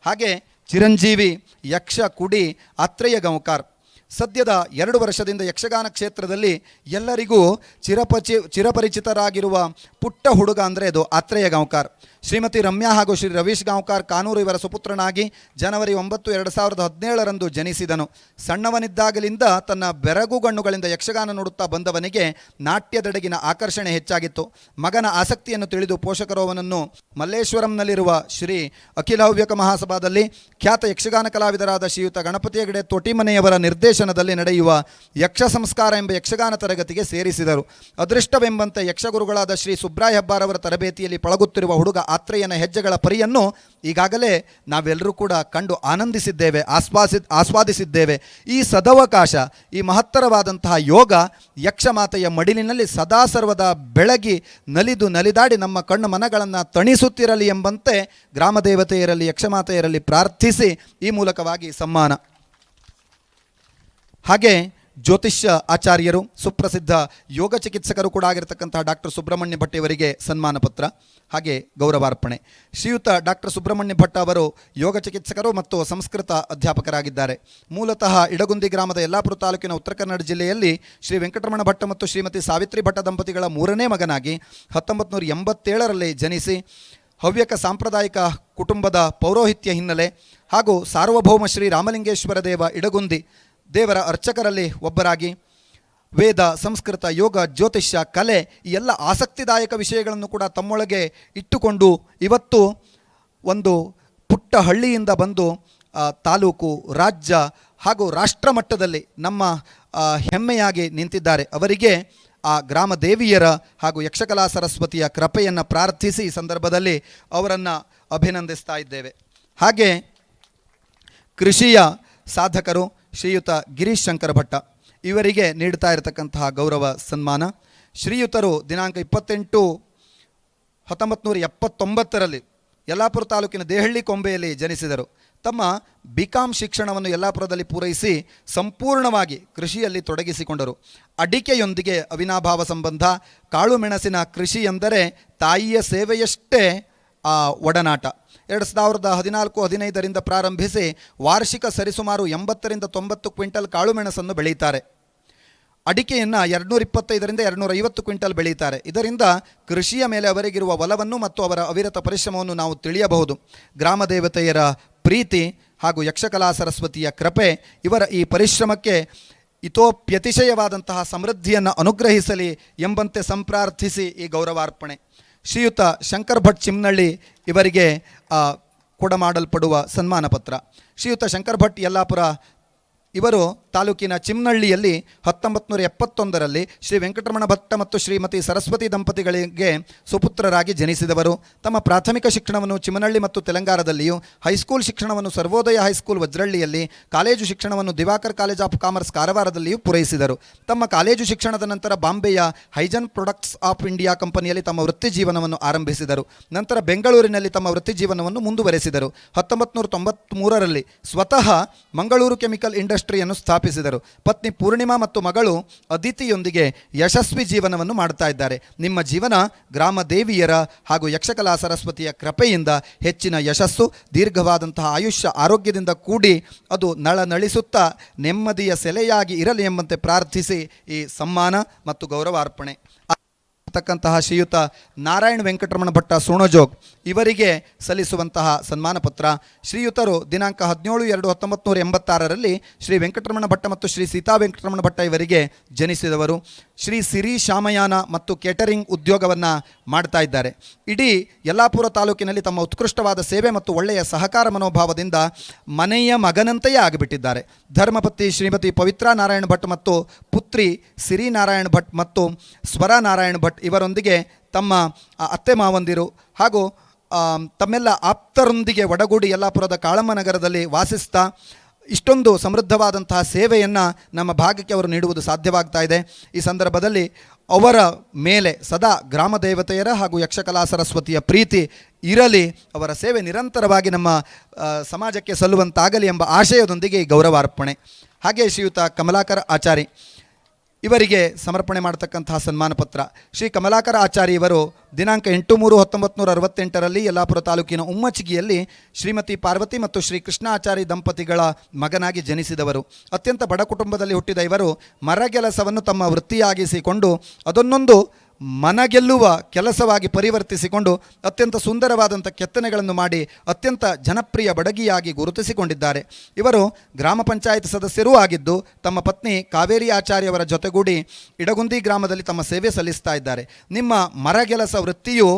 ಹಾಗೆ ಚಿರಂಜೀವಿ ಯಕ್ಷ ಕುಡಿ ಆತ್ರೇಯ ಗೌಕಾರ್ ಸದ್ಯದ 2 ವರ್ಷದಿಂದ ಯಕ್ಷಗಾನ ಕ್ಷೇತ್ರದಲ್ಲಿ ಎಲ್ಲರಿಗೂ ಚಿರಪರಿಚಿತರಾಗಿರುವ ಪುಟ್ಟ ಹುಡುಗ ಅಂದರೆ ಅದು ಆತ್ರೇಯ ಗಾಂವ್ಕರ್. ಶ್ರೀಮತಿ ರಮ್ಯಾ ಹಾಗೂ ಶ್ರೀ ರವೀಶ್ ಗಾಂವ್ಕರ್ ಕಾನೂರು ಇವರ ಸುಪುತ್ರನಾಗಿ ಜನವರಿ 9, 2017 ಜನಿಸಿದನು. ಸಣ್ಣವನಿದ್ದಾಗಲಿಂದ ತನ್ನ ಬೆರಗುಗಣ್ಣುಗಳಿಂದ ಯಕ್ಷಗಾನ ನೋಡುತ್ತಾ ಬಂದವನಿಗೆ ನಾಟ್ಯದೆಡೆಗಿನ ಆಕರ್ಷಣೆ ಹೆಚ್ಚಾಗಿತ್ತು. ಮಗನ ಆಸಕ್ತಿಯನ್ನು ತಿಳಿದು ಪೋಷಕರು ಅವನನ್ನು ಮಲ್ಲೇಶ್ವರಂನಲ್ಲಿರುವ ಶ್ರೀ ಅಖಿಲ ಹವ್ಯಕ ಮಹಾಸಭಾದಲ್ಲಿ ಖ್ಯಾತ ಯಕ್ಷಗಾನ ಕಲಾವಿದರಾದ ಶ್ರೀಯುತ ಗಣಪತಿ ಹೆಗಡೆ ತೋಟಿಮನೆಯವರ ನಿರ್ದೇಶನದಲ್ಲಿ ನಡೆಯುವ ಯಕ್ಷ ಸಂಸ್ಕಾರ ಎಂಬ ಯಕ್ಷಗಾನ ತರಗತಿಗೆ ಸೇರಿಸಿದರು. ಅದೃಷ್ಟವೆಂಬಂತೆ ಯಕ್ಷಗುರುಗಳಾದ ಶ್ರೀ ಸುಬ್ರಾಯ ಹೆಬ್ಬಾರವರ ತರಬೇತಿಯಲ್ಲಿ ಪಳಗುತ್ತಿರುವ ಹುಡುಗ ಆತ್ರೇಯನ ಹೆಜ್ಜೆಗಳ ಪರಿಯನ್ನು ಈಗಾಗಲೇ ನಾವೆಲ್ಲರೂ ಕೂಡ ಕಂಡು ಆನಂದಿಸಿದ್ದೇವೆ, ಆಸ್ವಾದಿಸಿದ್ದೇವೆ. ಈ ಸದವಕಾಶ, ಈ ಮಹತ್ತರವಾದಂತಹ ಯೋಗ ಯಕ್ಷಮಾತೆಯ ಮಡಿಲಿನಲ್ಲಿ ಸದಾ ಸರ್ವದಾ ಬೆಳಗಿ ನಲಿದಾಡಿ ನಮ್ಮ ಕಣ್ಣು ಮನಗಳನ್ನು ತಣಿಸುತ್ತಿರಲಿ ಎಂಬಂತೆ ಗ್ರಾಮ ದೇವತೆಯರಲ್ಲಿ ಯಕ್ಷಮಾತೆಯರಲ್ಲಿ ಪ್ರಾರ್ಥಿಸಿ ಈ ಮೂಲಕವಾಗಿ ಸಮ್ಮಾನ. ಹಾಗೆ ಜ್ಯೋತಿಷ್ಯ ಆಚಾರ್ಯರು, ಸುಪ್ರಸಿದ್ಧ ಯೋಗ ಚಿಕಿತ್ಸಕರು ಕೂಡ ಆಗಿರತಕ್ಕಂತಹ ಡಾಕ್ಟರ್ ಸುಬ್ರಹ್ಮಣ್ಯ ಭಟ್ ಇವರಿಗೆ ಸನ್ಮಾನ ಪತ್ರ ಹಾಗೆ ಗೌರವಾರ್ಪಣೆ. ಶ್ರೀಯುತ ಡಾಕ್ಟರ್ ಸುಬ್ರಹ್ಮಣ್ಯ ಭಟ್ ಅವರು ಯೋಗ ಚಿಕಿತ್ಸಕರು ಮತ್ತು ಸಂಸ್ಕೃತ ಅಧ್ಯಾಪಕರಾಗಿದ್ದಾರೆ. ಮೂಲತಃ ಇಡಗುಂದಿ ಗ್ರಾಮದ ಯಲ್ಲಾಪುರ ತಾಲೂಕಿನ ಉತ್ತರ ಕನ್ನಡ ಜಿಲ್ಲೆಯಲ್ಲಿ ಶ್ರೀ ವೆಂಕಟರಮಣ ಭಟ್ಟ ಮತ್ತು ಶ್ರೀಮತಿ ಸಾವಿತ್ರಿ ಭಟ್ಟ ದಂಪತಿಗಳ 3ನೇ ಮಗನಾಗಿ 1987 ಜನಿಸಿ ಹವ್ಯಕ ಸಾಂಪ್ರದಾಯಿಕ ಕುಟುಂಬದ ಪೌರೋಹಿತ್ಯ ಹಿನ್ನೆಲೆ ಹಾಗೂ ಸಾರ್ವಭೌಮ ಶ್ರೀ ರಾಮಲಿಂಗೇಶ್ವರ ದೇವ ಇಡಗುಂದಿ ದೇವರ ಅರ್ಚಕರಲ್ಲಿ ಒಬ್ಬರಾಗಿ ವೇದ, ಸಂಸ್ಕೃತ, ಯೋಗ, ಜ್ಯೋತಿಷ್ಯ, ಕಲೆ ಈ ಎಲ್ಲ ಆಸಕ್ತಿದಾಯಕ ವಿಷಯಗಳನ್ನು ಕೂಡ ತಮ್ಮೊಳಗೆ ಇಟ್ಟುಕೊಂಡು ಇವತ್ತು ಒಂದು ಪುಟ್ಟ ಹಳ್ಳಿಯಿಂದ ಬಂದು ತಾಲೂಕು, ರಾಜ್ಯ ಹಾಗೂ ರಾಷ್ಟ್ರ ಮಟ್ಟದಲ್ಲಿ ನಮ್ಮ ಹೆಮ್ಮೆಯಾಗಿ ನಿಂತಿದ್ದಾರೆ. ಅವರಿಗೆ ಆ ಗ್ರಾಮ ದೇವಿಯರ ಹಾಗೂ ಯಕ್ಷಕಲಾ ಸರಸ್ವತಿಯ ಕೃಪೆಯನ್ನು ಪ್ರಾರ್ಥಿಸಿ ಈ ಸಂದರ್ಭದಲ್ಲಿ ಅವರನ್ನು ಅಭಿನಂದಿಸ್ತಾ ಇದ್ದೇವೆ. ಹಾಗೆ ಕೃಷಿಯ ಸಾಧಕರು ಶ್ರೀಯುತ ಗಿರೀಶ್ ಶಂಕರ ಭಟ್ಟ ಇವರಿಗೆ ನೀಡ್ತಾ ಇರತಕ್ಕಂತಹ ಗೌರವ ಸನ್ಮಾನ. ಶ್ರೀಯುತರು ದಿನಾಂಕ 28/1979 ಯಲ್ಲಾಪುರ ತಾಲೂಕಿನ ದೇಹಳ್ಳಿ ಕೊಂಬೆಯಲ್ಲಿ ಜನಿಸಿದರು. ತಮ್ಮ BCom ಶಿಕ್ಷಣವನ್ನು ಯಲ್ಲಾಪುರದಲ್ಲಿ ಪೂರೈಸಿ ಸಂಪೂರ್ಣವಾಗಿ ಕೃಷಿಯಲ್ಲಿ ತೊಡಗಿಸಿಕೊಂಡರು. ಅಡಿಕೆಯೊಂದಿಗೆ ಅವಿನಾಭಾವ ಸಂಬಂಧ, ಕಾಳು ಮೆಣಸಿನ ಕೃಷಿ ಎಂದರೆ ತಾಯಿಯ ಸೇವೆಯಷ್ಟೇ ಒಡನಾಟ. 2014-15 ಪ್ರಾರಂಭಿಸಿ ವಾರ್ಷಿಕ ಸರಿಸುಮಾರು 80 ರಿಂದ 90 ಕ್ವಿಂಟಲ್ ಕಾಳುಮೆಣಸನ್ನು ಬೆಳೆಯುತ್ತಾರೆ. ಅಡಿಕೆಯನ್ನು 225ರಿಂದ 250 ಕ್ವಿಂಟಲ್ ಬೆಳೀತಾರೆ. ಇದರಿಂದ ಕೃಷಿಯ ಮೇಲೆ ಅವರಿಗಿರುವ ಒಲವನ್ನು ಮತ್ತು ಅವರ ಅವಿರತ ಪರಿಶ್ರಮವನ್ನು ನಾವು ತಿಳಿಯಬಹುದು. ಗ್ರಾಮ ದೇವತೆಯರ ಪ್ರೀತಿ ಹಾಗೂ ಯಕ್ಷಕಲಾ ಸರಸ್ವತಿಯ ಕೃಪೆ ಇವರ ಈ ಪರಿಶ್ರಮಕ್ಕೆ ಇತೋಪ್ಯತಿಶಯವಾದಂತಹ ಸಮೃದ್ಧಿಯನ್ನು ಅನುಗ್ರಹಿಸಲಿ ಎಂಬಂತೆ ಸಂಪ್ರಾರ್ಥಿಸಿ ಈ ಗೌರವಾರ್ಪಣೆ. ಶ್ರೀಯುತ ಶಂಕರ್ ಭಟ್ ಚಿಮ್ನಳ್ಳಿ ಇವರಿಗೆ ಕೊಡಮಾಡಲ್ಪಡುವ ಸನ್ಮಾನ ಪತ್ರ. ಶ್ರೀಯುತ ಶಂಕರ್ ಭಟ್ ಯಲ್ಲಾಪುರ ಇವರು ತಾಲೂಕಿನ ಚಿಮ್ನಳ್ಳಿಯಲ್ಲಿ 1971ರಲ್ಲಿ ಶ್ರೀ ವೆಂಕಟರಮಣ ಭಟ್ಟ ಮತ್ತು ಶ್ರೀಮತಿ ಸರಸ್ವತಿ ದಂಪತಿಗಳಿಗೆ ಸುಪುತ್ರರಾಗಿ ಜನಿಸಿದವರು. ತಮ್ಮ ಪ್ರಾಥಮಿಕ ಶಿಕ್ಷಣವನ್ನು ಚಿಮ್ಮನಹಳ್ಳಿ ಮತ್ತು ತೆಲಂಗಾಣದಲ್ಲಿಯೂ, ಹೈಸ್ಕೂಲ್ ಶಿಕ್ಷಣವನ್ನು ಸರ್ವೋದಯ ಹೈಸ್ಕೂಲ್ ವಜ್ರಳ್ಳಿಯಲ್ಲಿ, ಕಾಲೇಜು ಶಿಕ್ಷಣವನ್ನು ದಿವಾಕರ್ ಕಾಲೇಜ್ ಆಫ್ ಕಾಮರ್ಸ್ ಕಾರವಾರದಲ್ಲಿಯೂ ಪೂರೈಸಿದರು. ತಮ್ಮ ಕಾಲೇಜು ಶಿಕ್ಷಣದ ನಂತರ ಬಾಂಬೆಯ ಹೈಜನ್ ಪ್ರೊಡಕ್ಟ್ಸ್ ಆಫ್ ಇಂಡಿಯಾ ಕಂಪನಿಯಲ್ಲಿ ತಮ್ಮ ವೃತ್ತಿ ಜೀವನವನ್ನು ಆರಂಭಿಸಿದರು. ನಂತರ ಬೆಂಗಳೂರಿನಲ್ಲಿ ತಮ್ಮ ವೃತ್ತಿ ಜೀವನವನ್ನು ಮುಂದುವರೆಸಿದರು. 1993ರಲ್ಲಿ ಸ್ವತಃ ಮಂಗಳೂರು ಕೆಮಿಕಲ್ ಇಂಡಸ್ಟ್ರಿಯನ್ನು ಸ್ಥಾಪಿಸಿದರು. ಪತ್ನಿ ಪೂರ್ಣಿಮಾ ಮತ್ತು ಮಗಳು ಅದಿತಿಯೊಂದಿಗೆ ಯಶಸ್ವಿ ಜೀವನವನ್ನು ಮಾಡುತ್ತಾ ಇದ್ದಾರೆ. ನಿಮ್ಮ ಜೀವನ ಗ್ರಾಮ ದೇವಿಯರ ಹಾಗೂ ಯಕ್ಷಕಲಾ ಸರಸ್ವತಿಯ ಕೃಪೆಯಿಂದ ಹೆಚ್ಚಿನ ಯಶಸ್ಸು, ದೀರ್ಘವಾದಂತಹ ಆಯುಷ್ಯ, ಆರೋಗ್ಯದಿಂದ ಕೂಡಿ ಅದು ನಳನಳಿಸುತ್ತಾ ನೆಮ್ಮದಿಯ ಸೆಲೆಯಾಗಿ ಇರಲಿ ಎಂಬಂತೆ ಪ್ರಾರ್ಥಿಸಿ ಈ ಸಮ್ಮಾನ ಮತ್ತು ಗೌರವಾರ್ಪಣೆ ತಕ್ಕಂತಹ ಶ್ರೀಯುತ ನಾರಾಯಣ್ ವೆಂಕಟರಮಣ ಭಟ್ಟ ಸೋಣಜೋಗ್ ಇವರಿಗೆ ಸಲ್ಲಿಸುವಂತಹ ಸನ್ಮಾನ ಪತ್ರ. ಶ್ರೀಯುತರು ದಿನಾಂಕ 17/2/1986ರಲ್ಲಿ ಶ್ರೀ ವೆಂಕಟರಮಣ ಭಟ್ಟ ಮತ್ತು ಶ್ರೀ ಸೀತಾ ವೆಂಕಟರಮಣ ಭಟ್ಟ ಇವರಿಗೆ ಜನಿಸಿದವರು. ಶ್ರೀ ಸಿರಿ ಶಾಮಯಾನ ಮತ್ತು ಕೇಟರಿಂಗ್ ಉದ್ಯೋಗವನ್ನು ಮಾಡ್ತಾ ಇದ್ದಾರೆ. ಇಡೀ ಯಲ್ಲಾಪುರ ತಾಲೂಕಿನಲ್ಲಿ ತಮ್ಮ ಉತ್ಕೃಷ್ಟವಾದ ಸೇವೆ ಮತ್ತು ಒಳ್ಳೆಯ ಸಹಕಾರ ಮನೋಭಾವದಿಂದ ಮನೆಯ ಮಗನಂತೆಯೇ ಆಗಿಬಿಟ್ಟಿದ್ದಾರೆ. ಧರ್ಮಪತ್ನಿ ಶ್ರೀಮತಿ ಪವಿತ್ರ ನಾರಾಯಣ್ ಭಟ್ ಮತ್ತು ಪುತ್ರಿ ಸಿರಿ ನಾರಾಯಣ್ ಭಟ್ ಮತ್ತು ಸ್ವರ ನಾರಾಯಣ್ ಭಟ್ ಇವರೊಂದಿಗೆ ತಮ್ಮ ಅತ್ತೆ ಮಾವಂದಿರು ಹಾಗೂ ತಮ್ಮೆಲ್ಲ ಆಪ್ತರೊಂದಿಗೆ ಒಡಗೂಡಿ ಯಲ್ಲಾಪುರದ ಕಾಳಮ್ಮ ನಗರದಲ್ಲಿ ವಾಸಿಸ್ತಾ ಇಷ್ಟೊಂದು ಸಮೃದ್ಧವಾದಂತಹ ಸೇವೆಯನ್ನು ನಮ್ಮ ಭಾಗಕ್ಕೆ ಅವರು ನೀಡುವುದು ಸಾಧ್ಯವಾಗ್ತಾ ಇದೆ. ಈ ಸಂದರ್ಭದಲ್ಲಿ ಅವರ ಮೇಲೆ ಸದಾ ಗ್ರಾಮ ದೇವತೆಯರ ಹಾಗೂ ಯಕ್ಷಕಲಾ ಸರಸ್ವತಿಯ ಪ್ರೀತಿ ಇರಲಿ, ಅವರ ಸೇವೆ ನಿರಂತರವಾಗಿ ನಮ್ಮ ಸಮಾಜಕ್ಕೆ ಸಲ್ಲುವಂತಾಗಲಿ ಎಂಬ ಆಶಯದೊಂದಿಗೆ ಈ ಗೌರವಾರ್ಪಣೆ. ಹಾಗೆ ಶ್ರೀಯುತ ಕಮಲಾಕರ್ ಆಚಾರಿ ಇವರಿಗೆ ಸಮರ್ಪಣೆ ಮಾಡತಕ್ಕಂತಹ ಸನ್ಮಾನ ಪತ್ರ. ಶ್ರೀ ಕಮಲಾಕರ ಆಚಾರ್ಯ ಇವರು ದಿನಾಂಕ 8/3/1968ರಲ್ಲಿ ಯಲ್ಲಾಪುರ ತಾಲೂಕಿನ ಉಮ್ಮಚಿಗಿಯಲ್ಲಿ ಶ್ರೀಮತಿ ಪಾರ್ವತಿ ಮತ್ತು ಶ್ರೀ ಕೃಷ್ಣ ಆಚಾರ್ಯ ದಂಪತಿಗಳ ಮಗನಾಗಿ ಜನಿಸಿದವರು. ಅತ್ಯಂತ ಬಡ ಕುಟುಂಬದಲ್ಲಿ ಹುಟ್ಟಿದ ಇವರು ಮರಗೆಲಸವನ್ನು ತಮ್ಮ ವೃತ್ತಿಯಾಗಿಸಿಕೊಂಡು ಅದನ್ನೊಂದು ಮನಗೆಲ್ಲುವ ಕೆಲಸವಾಗಿ ಪರಿವರ್ತಿಸಿಕೊಂಡು ಅತ್ಯಂತ ಸುಂದರವಾದಂಥ ಕೆತ್ತನೆಗಳನ್ನು ಮಾಡಿ ಅತ್ಯಂತ ಜನಪ್ರಿಯ ಬಡಗಿಯಾಗಿ ಗುರುತಿಸಿಕೊಂಡಿದ್ದಾರೆ. ಇವರು ಗ್ರಾಮ ಪಂಚಾಯತ್ ಸದಸ್ಯರೂ ಆಗಿದ್ದು ತಮ್ಮ ಪತ್ನಿ ಕಾವೇರಿ ಆಚಾರ್ಯವರ ಜೊತೆಗೂಡಿ ಇಡಗುಂದಿ ಗ್ರಾಮದಲ್ಲಿ ತಮ್ಮ ಸೇವೆ ಸಲ್ಲಿಸ್ತಾ ಇದ್ದಾರೆ. ನಿಮ್ಮ ಮರಗೆಲಸ ವೃತ್ತಿಯು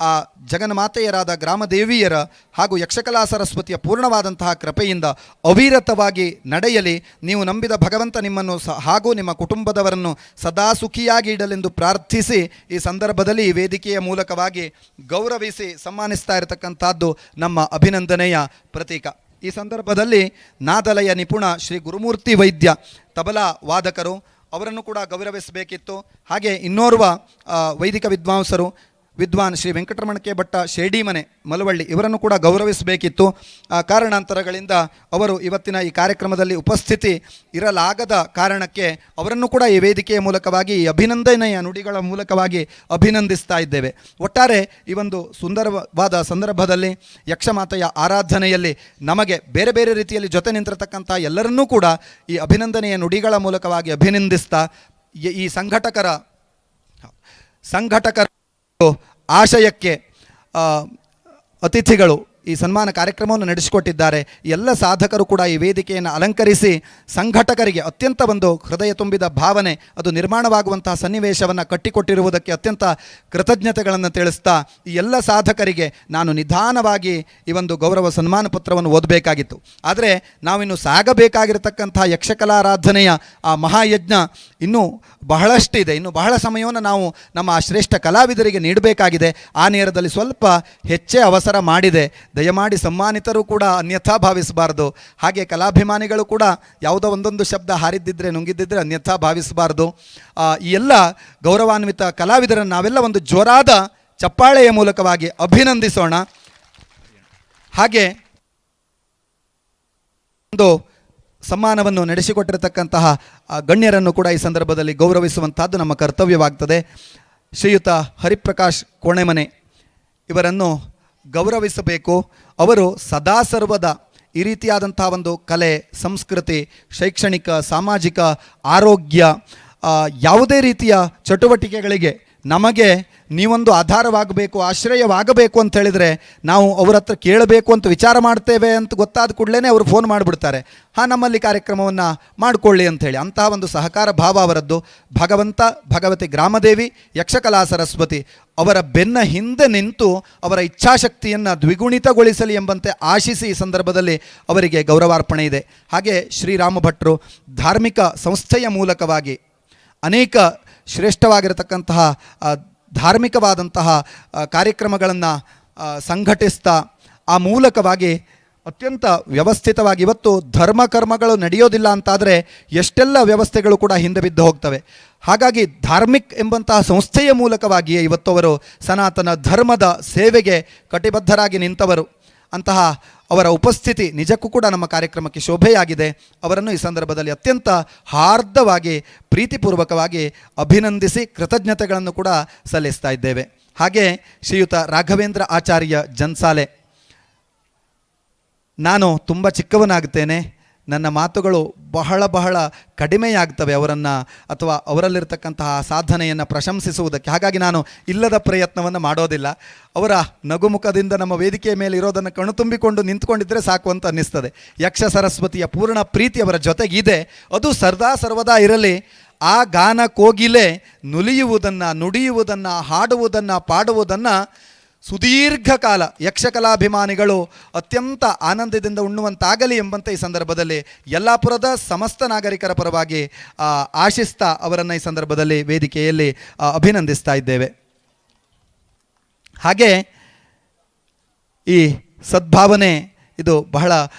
ಆ ಜಗನ್ಮಾತೆಯರಾದ ಗ್ರಾಮದೇವಿಯರ ಹಾಗೂ ಯಕ್ಷಕಲಾ ಸರಸ್ವತಿಯ ಪೂರ್ಣವಾದಂತಹ ಕೃಪೆಯಿಂದ ಅವಿರತವಾಗಿ ನಡೆಯಲಿ. ನೀವು ನಂಬಿದ ಭಗವಂತ ನಿಮ್ಮನ್ನು ಹಾಗೂ ನಿಮ್ಮ ಕುಟುಂಬದವರನ್ನು ಸದಾ ಸುಖಿಯಾಗಿ ಇಡಲೆಂದು ಪ್ರಾರ್ಥಿಸಿ ಈ ಸಂದರ್ಭದಲ್ಲಿ ಈ ವೇದಿಕೆಯ ಮೂಲಕವಾಗಿ ಗೌರವಿಸಿ ಸನ್ಮಾನಿಸ್ತಾ ಇರತಕ್ಕಂಥದ್ದು ನಮ್ಮ ಅಭಿನಂದನೆಯ ಪ್ರತೀಕ. ಈ ಸಂದರ್ಭದಲ್ಲಿ ನಾದಲಯ ನಿಪುಣ ಶ್ರೀ ಗುರುಮೂರ್ತಿ ವೈದ್ಯ ತಬಲಾ ವಾದಕರು ಅವರನ್ನು ಕೂಡ ಗೌರವಿಸಬೇಕಿತ್ತು. ಹಾಗೆ ಇನ್ನೋರ್ವ ವೈದಿಕ ವಿದ್ವಾಂಸರು ವಿದ್ವಾನ್ ಶ್ರೀ ವೆಂಕಟರಮಣ ಕೆ ಭಟ್ಟ ಶೇಡಿಮನೆ ಮಲವಳ್ಳಿ ಇವರನ್ನು ಕೂಡ ಗೌರವಿಸಬೇಕಿತ್ತು. ಕಾರಣಾಂತರಗಳಿಂದ ಅವರು ಇವತ್ತಿನ ಈ ಕಾರ್ಯಕ್ರಮದಲ್ಲಿ ಉಪಸ್ಥಿತಿ ಇರಲಾಗದ ಕಾರಣಕ್ಕೆ ಅವರನ್ನು ಕೂಡ ಈ ವೇದಿಕೆಯ ಮೂಲಕವಾಗಿ ಈ ಅಭಿನಂದನೆಯ ನುಡಿಗಳ ಮೂಲಕವಾಗಿ ಅಭಿನಂದಿಸ್ತಾ ಇದ್ದೇವೆ. ಒಟ್ಟಾರೆ ಈ ಒಂದು ಸುಂದರವಾದ ಸಂದರ್ಭದಲ್ಲಿ ಯಕ್ಷಮಾತೆಯ ಆರಾಧನೆಯಲ್ಲಿ ನಮಗೆ ಬೇರೆ ಬೇರೆ ರೀತಿಯಲ್ಲಿ ಜೊತೆ ನಿಂತಿರತಕ್ಕಂಥ ಎಲ್ಲರನ್ನೂ ಕೂಡ ಈ ಅಭಿನಂದನೆಯ ನುಡಿಗಳ ಮೂಲಕವಾಗಿ ಅಭಿನಂದಿಸ್ತಾ ಈ ಸಂಘಟಕರ ಆಶಯಕ್ಕೆ ಅತಿಥಿಗಳು ಈ ಸನ್ಮಾನ ಕಾರ್ಯಕ್ರಮವನ್ನು ನಡೆಸಿಕೊಟ್ಟಿದ್ದಾರೆ. ಎಲ್ಲ ಸಾಧಕರು ಕೂಡ ಈ ವೇದಿಕೆಯನ್ನು ಅಲಂಕರಿಸಿ ಸಂಘಟಕರಿಗೆ ಅತ್ಯಂತ ಒಂದು ಹೃದಯ ತುಂಬಿದ ಭಾವನೆ ಅದು ನಿರ್ಮಾಣವಾಗುವಂತಹ ಸನ್ನಿವೇಶವನ್ನು ಕಟ್ಟಿಕೊಟ್ಟಿರುವುದಕ್ಕೆ ಅತ್ಯಂತ ಕೃತಜ್ಞತೆಗಳನ್ನು ತಿಳಿಸ್ತಾ ಈ ಎಲ್ಲ ಸಾಧಕರಿಗೆ ನಾನು ನಿಧಾನವಾಗಿ ಈ ಒಂದು ಗೌರವ ಸನ್ಮಾನ ಪತ್ರವನ್ನು ಓದಬೇಕಾಗಿತ್ತು. ಆದರೆ ನಾವಿನ್ನು ಸಾಗಬೇಕಾಗಿರತಕ್ಕಂಥ ಯಕ್ಷಕಲಾರಾಧನೆಯ ಆ ಮಹಾಯಜ್ಞ ಇನ್ನೂ ಬಹಳಷ್ಟಿದೆ. ಇನ್ನು ಬಹಳ ಸಮಯವನ್ನು ನಾವು ನಮ್ಮ ಶ್ರೇಷ್ಠ ಕಲಾವಿದರಿಗೆ ನೀಡಬೇಕಾಗಿದೆ. ಆ ನೇರದಲ್ಲಿ ಸ್ವಲ್ಪ ಹೆಚ್ಚೇ ಅವಸರ ಮಾಡಿದೆ. ದಯಮಾಡಿ ಸನ್ಮಾನಿತರು ಕೂಡ ಅನ್ಯಥಾ ಭಾವಿಸಬಾರ್ದು. ಹಾಗೆ ಕಲಾಭಿಮಾನಿಗಳು ಕೂಡ ಯಾವುದೋ ಒಂದೊಂದು ಶಬ್ದ ಹಾರಿದ್ದಿದ್ರೆ ನುಂಗಿದ್ದಿದ್ರೆ ಅನ್ಯಥಾ ಭಾವಿಸಬಾರ್ದು. ಈ ಎಲ್ಲ ಗೌರವಾನ್ವಿತ ಕಲಾವಿದರನ್ನು ನಾವೆಲ್ಲ ಒಂದು ಜೋರಾದ ಚಪ್ಪಾಳೆಯ ಮೂಲಕವಾಗಿ ಅಭಿನಂದಿಸೋಣ. ಹಾಗೆ ಒಂದು ಸಮ್ಮಾನವನ್ನು ನಡೆಸಿಕೊಟ್ಟಿರತಕ್ಕಂತಹ ಗಣ್ಯರನ್ನು ಕೂಡ ಈ ಸಂದರ್ಭದಲ್ಲಿ ಗೌರವಿಸುವಂತಹದ್ದು ನಮ್ಮ ಕರ್ತವ್ಯವಾಗ್ತದೆ. ಶ್ರೀಯುತ ಹರಿಪ್ರಕಾಶ್ ಕೋಣೆಮನೆ ಇವರನ್ನು ಗೌರವಿಸಬೇಕು. ಅವರು ಸದಾ ಸರ್ವದ ಈ ರೀತಿಯಾದಂಥ ಒಂದು ಕಲೆ, ಸಂಸ್ಕೃತಿ, ಶೈಕ್ಷಣಿಕ, ಸಾಮಾಜಿಕ, ಆರೋಗ್ಯ ಯಾವುದೇ ರೀತಿಯ ಚಟುವಟಿಕೆಗಳಿಗೆ ನಮಗೆ ನೀವೊಂದು ಆಧಾರವಾಗಬೇಕು, ಆಶ್ರಯವಾಗಬೇಕು ಅಂತ ಹೇಳಿದರೆ ನಾವು ಅವ್ರ ಹತ್ರ ಕೇಳಬೇಕು ಅಂತ ವಿಚಾರ ಮಾಡ್ತೇವೆ ಅಂತ ಗೊತ್ತಾದ ಕೂಡಲೇ ಅವರು ಫೋನ್ ಮಾಡಿಬಿಡ್ತಾರೆ, ಹಾಂ ನಮ್ಮಲ್ಲಿ ಕಾರ್ಯಕ್ರಮವನ್ನು ಮಾಡಿಕೊಳ್ಳಿ ಅಂಥೇಳಿ. ಅಂತಹ ಒಂದು ಸಹಕಾರ ಭಾವ ಅವರದ್ದು. ಭಗವಂತ ಭಗವತಿ ಗ್ರಾಮದೇವಿ ಯಕ್ಷಕಲಾ ಸರಸ್ವತಿ ಅವರ ಬೆನ್ನ ಹಿಂದೆ ನಿಂತು ಅವರ ಇಚ್ಛಾಶಕ್ತಿಯನ್ನು ದ್ವಿಗುಣಿತಗೊಳಿಸಲಿ ಎಂಬಂತೆ ಆಶಿಸಿ ಈ ಸಂದರ್ಭದಲ್ಲಿ ಅವರಿಗೆ ಗೌರವಾರ್ಪಣೆ ಇದೆ. ಹಾಗೆ ಶ್ರೀರಾಮ ಭಟ್ರು ಧಾರ್ಮಿಕ ಸಂಸ್ಥೆಯ ಮೂಲಕವಾಗಿ ಅನೇಕ ಶ್ರೇಷ್ಠವಾಗಿರತಕ್ಕಂತಹ ಧಾರ್ಮಿಕವಾದಂತಹ ಕಾರ್ಯಕ್ರಮಗಳನ್ನು ಸಂಘಟಿಸ್ತಾ ಆ ಮೂಲಕವಾಗಿ ಅತ್ಯಂತ ವ್ಯವಸ್ಥಿತವಾಗಿ ಇವತ್ತು ಧರ್ಮಕರ್ಮಗಳು ನಡೆಯೋದಿಲ್ಲ ಅಂತಾದರೆ ಎಷ್ಟೆಲ್ಲ ವ್ಯವಸ್ಥೆಗಳು ಕೂಡ ಹಿಂದೆ ಬಿದ್ದು ಹೋಗ್ತವೆ. ಹಾಗಾಗಿ ಧಾರ್ಮಿಕ್ ಎಂಬಂತಹ ಸಂಸ್ಥೆಯ ಮೂಲಕವಾಗಿಯೇ ಇವತ್ತು ಅವರು ಸನಾತನ ಧರ್ಮದ ಸೇವೆಗೆ ಕಟಿಬದ್ಧರಾಗಿ ನಿಂತವರು. ಅಂತಹ ಅವರ ಉಪಸ್ಥಿತಿ ನಿಜಕ್ಕೂ ಕೂಡ ನಮ್ಮ ಕಾರ್ಯಕ್ರಮಕ್ಕೆ ಶೋಭೆಯಾಗಿದೆ. ಅವರನ್ನು ಈ ಸಂದರ್ಭದಲ್ಲಿ ಅತ್ಯಂತ ಹಾರ್ದವಾಗಿ ಪ್ರೀತಿಪೂರ್ವಕವಾಗಿ ಅಭಿನಂದಿಸಿ ಕೃತಜ್ಞತೆಗಳನ್ನು ಕೂಡ ಸಲ್ಲಿಸ್ತಾ ಇದ್ದೇವೆ. ಹಾಗೆ ಶ್ರೀಯುತ ರಾಘವೇಂದ್ರ ಆಚಾರ್ಯ ಜನ್ಸಾಲೆ, ನಾನು ತುಂಬ ಚಿಕ್ಕವನಾಗುತ್ತೇನೆ, ನನ್ನ ಮಾತುಗಳು ಬಹಳ ಕಡಿಮೆಯಾಗ್ತವೆ ಅವರನ್ನು ಅಥವಾ ಅವರಲ್ಲಿರ್ತಕ್ಕಂತಹ ಸಾಧನೆಯನ್ನು ಪ್ರಶಂಸಿಸುವುದಕ್ಕೆ. ಹಾಗಾಗಿ ನಾನು ಇಲ್ಲದ ಪ್ರಯತ್ನವನ್ನು ಮಾಡೋದಿಲ್ಲ. ಅವರ ನಗುಮುಖದಿಂದ ನಮ್ಮ ವೇದಿಕೆಯ ಮೇಲೆ ಇರೋದನ್ನು ಕಣ್ತುಂಬಿಕೊಂಡು ನಿಂತ್ಕೊಂಡಿದ್ದರೆ ಸಾಕು ಅಂತ ಅನ್ನಿಸ್ತದೆ. ಯಕ್ಷ ಸರಸ್ವತಿಯ ಪೂರ್ಣ ಪ್ರೀತಿ ಅವರ ಜೊತೆಗಿದೆ. ಅದು ಸರ್ವದಾ ಇರಲಿ. ಆ ಗಾನ ಕೋಗಿಲೆ ನುಲಿಯುವುದನ್ನು, ನುಡಿಯುವುದನ್ನು, ಹಾಡುವುದನ್ನು, ಪಾಡುವುದನ್ನು ಸುದೀರ್ಘ ಕಾಲ ಯಕ್ಷಕಲಾಭಿಮಾನಿಗಳು ಅತ್ಯಂತ ಆನಂದದಿಂದ ಉಣ್ಣುವಂತಾಗಲಿ ಎಂಬಂತೆ ಈ ಸಂದರ್ಭದಲ್ಲಿ ಯಲ್ಲಾಪುರದ ಸಮಸ್ತ ನಾಗರಿಕರ ಪರವಾಗಿ ಆಶಿಸ್ತಾ ಅವರನ್ನು ಈ ಸಂದರ್ಭದಲ್ಲಿ ವೇದಿಕೆಯಲ್ಲಿ ಅಭಿನಂದಿಸ್ತಾ ಇದ್ದೇವೆ. ಹಾಗೆ ಈ ಸದ್ಭಾವನೆ ಇದು ಬಹಳ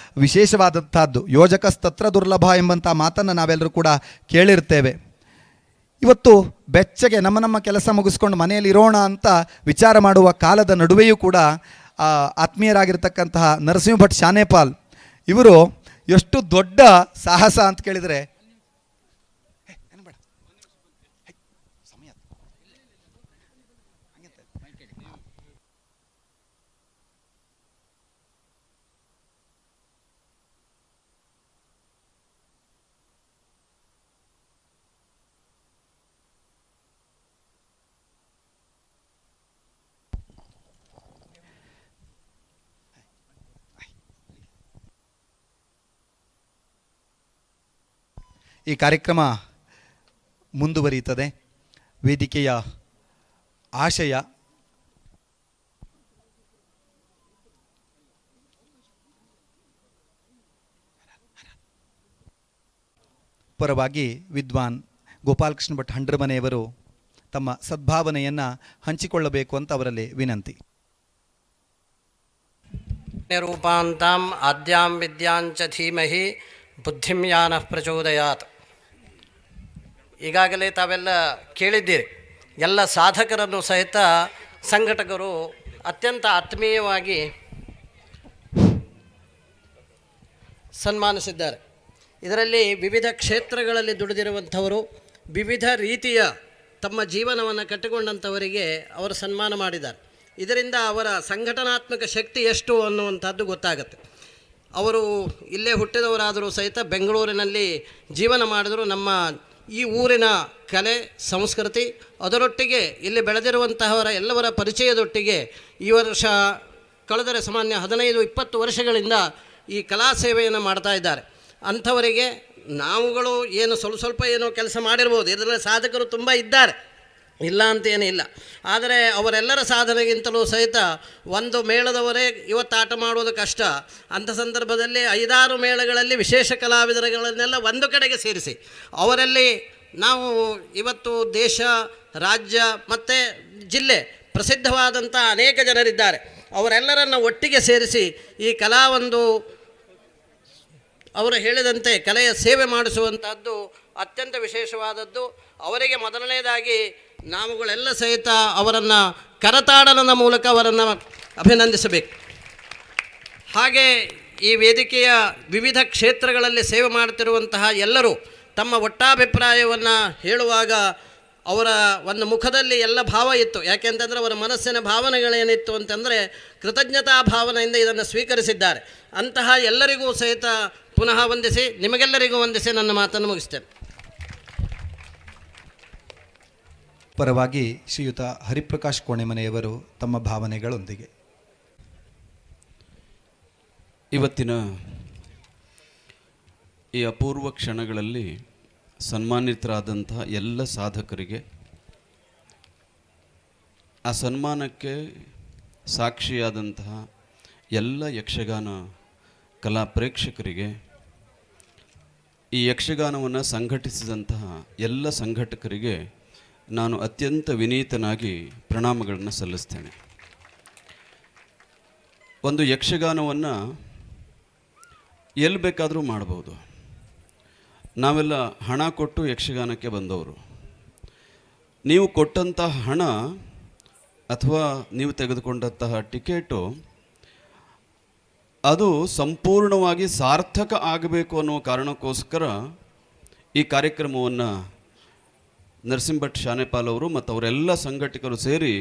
ವಿಶೇಷವಾದಂಥದ್ದು. ಯೋಜಕಸ್ತತ್ರ ದುರ್ಲಭ ಎಂಬಂಥ ಮಾತನ್ನು ನಾವೆಲ್ಲರೂ ಕೂಡ ಕೇಳಿರ್ತೇವೆ. ಇವತ್ತು ಬೆಚ್ಚಗೆ ನಮ್ಮ ಕೆಲಸ ಮುಗಿಸ್ಕೊಂಡು ಮನೆಯಲ್ಲಿ ಇರೋಣ ಅಂತ ವಿಚಾರ ಮಾಡುವ ಕಾಲದ ನಡುವೆಯೂ ಕೂಡ ಆತ್ಮೀಯರಾಗಿರ್ತಕ್ಕಂತಹ ನರಸಿಂಹ ಭಟ್ ಶಾನೇಪಾಲ್ ಇವರು ಎಷ್ಟು ದೊಡ್ಡ ಸಾಹಸ ಅಂತ ಕೇಳಿದರೆ, ಈ ಕಾರ್ಯಕ್ರಮ ಮುಂದುವರಿಯುತ್ತದೆ. ವೇದಿಕೆಯ ಆಶಯ ಪರವಾಗಿ ವಿದ್ವಾನ್ ಗೋಪಾಲಕೃಷ್ಣ ಭಟ್ ಹಂಡ್ರಮನೆಯವರು ತಮ್ಮ ಸದ್ಭಾವನೆಯನ್ನು ಹಂಚಿಕೊಳ್ಳಬೇಕು ಅಂತ ಅವರಲ್ಲಿ ವಿನಂತಿ. ರೂಪಾಂತಾಂ ಆದ್ಯಾಂ ವಿದ್ಯಾಂಚ ಧೀಮಹಿ ಬುದ್ಧಿಂ ಯಾನಃ ಪ್ರಚೋದಯಾತ್. ಈಗಾಗಲೇ ತಾವೆಲ್ಲ ಕೇಳಿದ್ದೀರಿ, ಎಲ್ಲ ಸಾಧಕರನ್ನು ಸಹಿತ ಸಂಘಟಕರು ಅತ್ಯಂತ ಆತ್ಮೀಯವಾಗಿ ಸನ್ಮಾನಿಸಿದ್ದಾರೆ. ಇದರಲ್ಲಿ ವಿವಿಧ ಕ್ಷೇತ್ರಗಳಲ್ಲಿ ದುಡಿದಿರುವಂಥವರು, ವಿವಿಧ ರೀತಿಯ ತಮ್ಮ ಜೀವನವನ್ನು ಕಟ್ಟಿಕೊಂಡಂಥವರಿಗೆ ಅವರು ಸನ್ಮಾನ ಮಾಡಿದ್ದಾರೆ. ಇದರಿಂದ ಅವರ ಸಂಘಟನಾತ್ಮಕ ಶಕ್ತಿ ಎಷ್ಟು ಅನ್ನುವಂಥದ್ದು ಗೊತ್ತಾಗುತ್ತೆ. ಅವರು ಇಲ್ಲೇ ಹುಟ್ಟಿದವರಾದರೂ ಸಹಿತ ಬೆಂಗಳೂರಿನಲ್ಲಿ ಜೀವನ ಮಾಡಿದರು. ನಮ್ಮ ಈ ಊರಿನ ಕಲೆ ಸಂಸ್ಕೃತಿ ಅದರೊಟ್ಟಿಗೆ ಇಲ್ಲಿ ಬೆಳೆದಿರುವಂತಹವರ ಎಲ್ಲವರ ಪರಿಚಯದೊಟ್ಟಿಗೆ ಈ ವರ್ಷ ಕಳೆದರೆ ಸಾಮಾನ್ಯ 15-20 ವರ್ಷಗಳಿಂದ ಈ ಕಲಾ ಸೇವೆಯನ್ನು ಮಾಡ್ತಾ ಇದ್ದಾರೆ. ಅಂಥವರಿಗೆ ನಾವುಗಳು ಏನು ಸ್ವಲ್ಪ ಏನೋ ಕೆಲಸ ಮಾಡಿರ್ಬೋದು, ಇದರಲ್ಲಿ ಸಾಧಕರು ತುಂಬ ಇದ್ದಾರೆ, ಇಲ್ಲ ಅಂತೇನಿಲ್ಲ. ಆದರೆ ಅವರೆಲ್ಲರ ಸಾಧನೆಗಿಂತಲೂ ಸಹಿತ ಒಂದು ಮೇಳದವರೇ ಇವತ್ತು ಆಟ ಮಾಡೋದು ಕಷ್ಟ. ಅಂಥ ಸಂದರ್ಭದಲ್ಲಿ 5-6 ಮೇಳಗಳಲ್ಲಿ ವಿಶೇಷ ಕಲಾವಿದರುಗಳನ್ನೆಲ್ಲ ಒಂದು ಕಡೆಗೆ ಸೇರಿಸಿ ಅವರಲ್ಲಿ ನಾವು ಇವತ್ತು ದೇಶ, ರಾಜ್ಯ ಮತ್ತು ಜಿಲ್ಲೆ ಪ್ರಸಿದ್ಧವಾದಂಥ ಅನೇಕ ಜನರಿದ್ದಾರೆ. ಅವರೆಲ್ಲರನ್ನು ಒಟ್ಟಿಗೆ ಸೇರಿಸಿ ಈ ಕಲಾ ಒಂದು ಅವರು ಹೇಳಿದಂತೆ ಕಲೆಯ ಸೇವೆ ಮಾಡಿಸುವಂಥದ್ದು ಅತ್ಯಂತ ವಿಶೇಷವಾದದ್ದು. ಅವರಿಗೆ ಮೊದಲನೇದಾಗಿ ನಾವುಗಳೆಲ್ಲ ಸಹಿತ ಅವರನ್ನು ಕರತಾಡನದ ಮೂಲಕ ಅವರನ್ನು ಅಭಿನಂದಿಸಬೇಕು. ಹಾಗೆ ಈ ವೇದಿಕೆಯ ವಿವಿಧ ಕ್ಷೇತ್ರಗಳಲ್ಲಿ ಸೇವೆ ಮಾಡುತ್ತಿರುವಂತಹ ಎಲ್ಲರೂ ತಮ್ಮ ಒಟ್ಟಾಭಿಪ್ರಾಯವನ್ನು ಹೇಳುವಾಗ ಅವರ ಒಂದು ಮುಖದಲ್ಲಿ ಎಲ್ಲ ಭಾವ ಇತ್ತು. ಯಾಕೆಂತಂದರೆ ಅವರ ಮನಸ್ಸಿನ ಭಾವನೆಗಳೇನಿತ್ತು ಅಂತಂದರೆ ಕೃತಜ್ಞತಾ ಭಾವನೆಯಿಂದ ಇದನ್ನು ಸ್ವೀಕರಿಸಿದ್ದಾರೆ. ಅಂತಹ ಎಲ್ಲರಿಗೂ ಸಹಿತ ಪುನಃ ವಂದಿಸಿ, ನಿಮಗೆಲ್ಲರಿಗೂ ವಂದಿಸಿ ನನ್ನ ಮಾತನ್ನು ಮುಗಿಸ್ತೇನೆ. ಪರವಾಗಿ ಶ್ರೀಯುತ ಹರಿಪ್ರಕಾಶ್ ಕೋಣೆಮನೆಯವರು ತಮ್ಮ ಭಾವನೆಗಳೊಂದಿಗೆ. ಇವತ್ತಿನ ಈ ಅಪೂರ್ವ ಕ್ಷಣಗಳಲ್ಲಿ ಸನ್ಮಾನಿತರಾದಂತಹ ಎಲ್ಲ ಸಾಧಕರಿಗೆ, ಆ ಸನ್ಮಾನಕ್ಕೆ ಸಾಕ್ಷಿಯಾದಂತಹ ಎಲ್ಲ ಯಕ್ಷಗಾನ ಕಲಾ ಪ್ರೇಕ್ಷಕರಿಗೆ, ಈ ಯಕ್ಷಗಾನವನ್ನು ಸಂಘಟಿಸಿದಂತಹ ಎಲ್ಲ ಸಂಘಟಕರಿಗೆ ನಾನು ಅತ್ಯಂತ ವಿನೀತನಾಗಿ ಪ್ರಣಾಮಗಳನ್ನು ಸಲ್ಲಿಸ್ತೇನೆ. ಒಂದು ಯಕ್ಷಗಾನವನ್ನು ಎಲ್ಲಿ ಬೇಕಾದರೂ ಮಾಡ್ಬೋದು. ನಾವೆಲ್ಲ ಹಣ ಕೊಟ್ಟು ಯಕ್ಷಗಾನಕ್ಕೆ ಬಂದವರು. ನೀವು ಕೊಟ್ಟಂತಹ ಹಣ ಅಥವಾ ನೀವು ತೆಗೆದುಕೊಂಡಂತಹ ಟಿಕೆಟು ಅದು ಸಂಪೂರ್ಣವಾಗಿ ಸಾರ್ಥಕ ಆಗಬೇಕು ಅನ್ನೋ ಕಾರಣಕ್ಕೋಸ್ಕರ ಈ ಕಾರ್ಯಕ್ರಮವನ್ನು ನರಸಿಂಹಭಟ್ ಶಾನೆಪಾಲ್ ಅವರು ಮತ್ತು ಅವರೆಲ್ಲ ಸಂಘಟಕರು ಸೇರಿ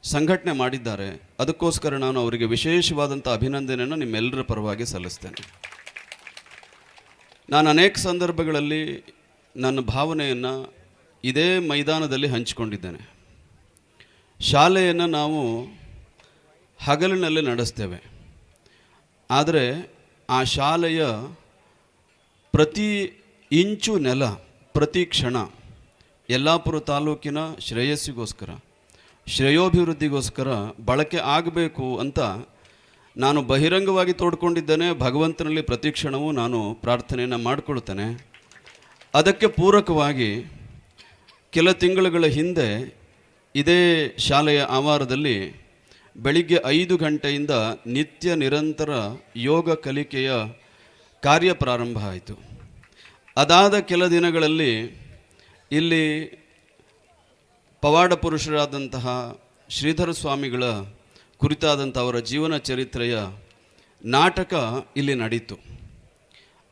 ಸಂಘಟನೆ ಮಾಡಿದ್ದಾರೆ. ಅದಕ್ಕೋಸ್ಕರ ನಾನು ಅವರಿಗೆ ವಿಶೇಷವಾದಂಥ ಅಭಿನಂದನೆಯನ್ನು ನಿಮ್ಮೆಲ್ಲರ ಪರವಾಗಿ ಸಲ್ಲಿಸ್ತೇನೆ. ನಾನು ಅನೇಕ ಸಂದರ್ಭಗಳಲ್ಲಿ ನನ್ನ ಭಾವನೆಯನ್ನು ಇದೇ ಮೈದಾನದಲ್ಲಿ ಹಂಚಿಕೊಂಡಿದ್ದೇನೆ. ಶಾಲೆಯನ್ನು ನಾವು ಹಗಲಿನಲ್ಲಿ ನಡೆಸ್ತೇವೆ, ಆದರೆ ಆ ಶಾಲೆಯ ಪ್ರತಿ ಇಂಚು ನೆಲ, ಪ್ರತಿ ಕ್ಷಣ ಯಲ್ಲಾಪುರ ತಾಲೂಕಿನ ಶ್ರೇಯಸ್ಸಿಗೋಸ್ಕರ, ಶ್ರೇಯೋಭಿವೃದ್ಧಿಗೋಸ್ಕರ ಬಳಕೆ ಆಗಬೇಕು ಅಂತ ನಾನು ಬಹಿರಂಗವಾಗಿ ತೋಡ್ಕೊಂಡಿದ್ದೇನೆ. ಭಗವಂತನಲ್ಲಿ ಪ್ರತಿ ಕ್ಷಣವೂ ನಾನು ಪ್ರಾರ್ಥನೆಯನ್ನು ಮಾಡಿಕೊಳ್ತೇನೆ. ಅದಕ್ಕೆ ಪೂರಕವಾಗಿ ಕೆಲ ತಿಂಗಳುಗಳ ಹಿಂದೆ ಇದೇ ಶಾಲೆಯ ಆವಾರದಲ್ಲಿ ಬೆಳಿಗ್ಗೆ 5 ಗಂಟೆಯಿಂದ ನಿತ್ಯ ನಿರಂತರ ಯೋಗ ಕಲಿಕೆಯ ಕಾರ್ಯ ಪ್ರಾರಂಭ ಆಯಿತು. ಅದಾದ ಕೆಲ ದಿನಗಳಲ್ಲಿ ಇಲ್ಲಿ ಪವಾಡ ಪುರುಷರಾದಂತಹ ಶ್ರೀಧರ ಸ್ವಾಮಿಗಳ ಕುರಿತಾದಂಥ ಅವರ ಜೀವನ ಚರಿತ್ರೆಯ ನಾಟಕ ಇಲ್ಲಿ ನಡೀತು.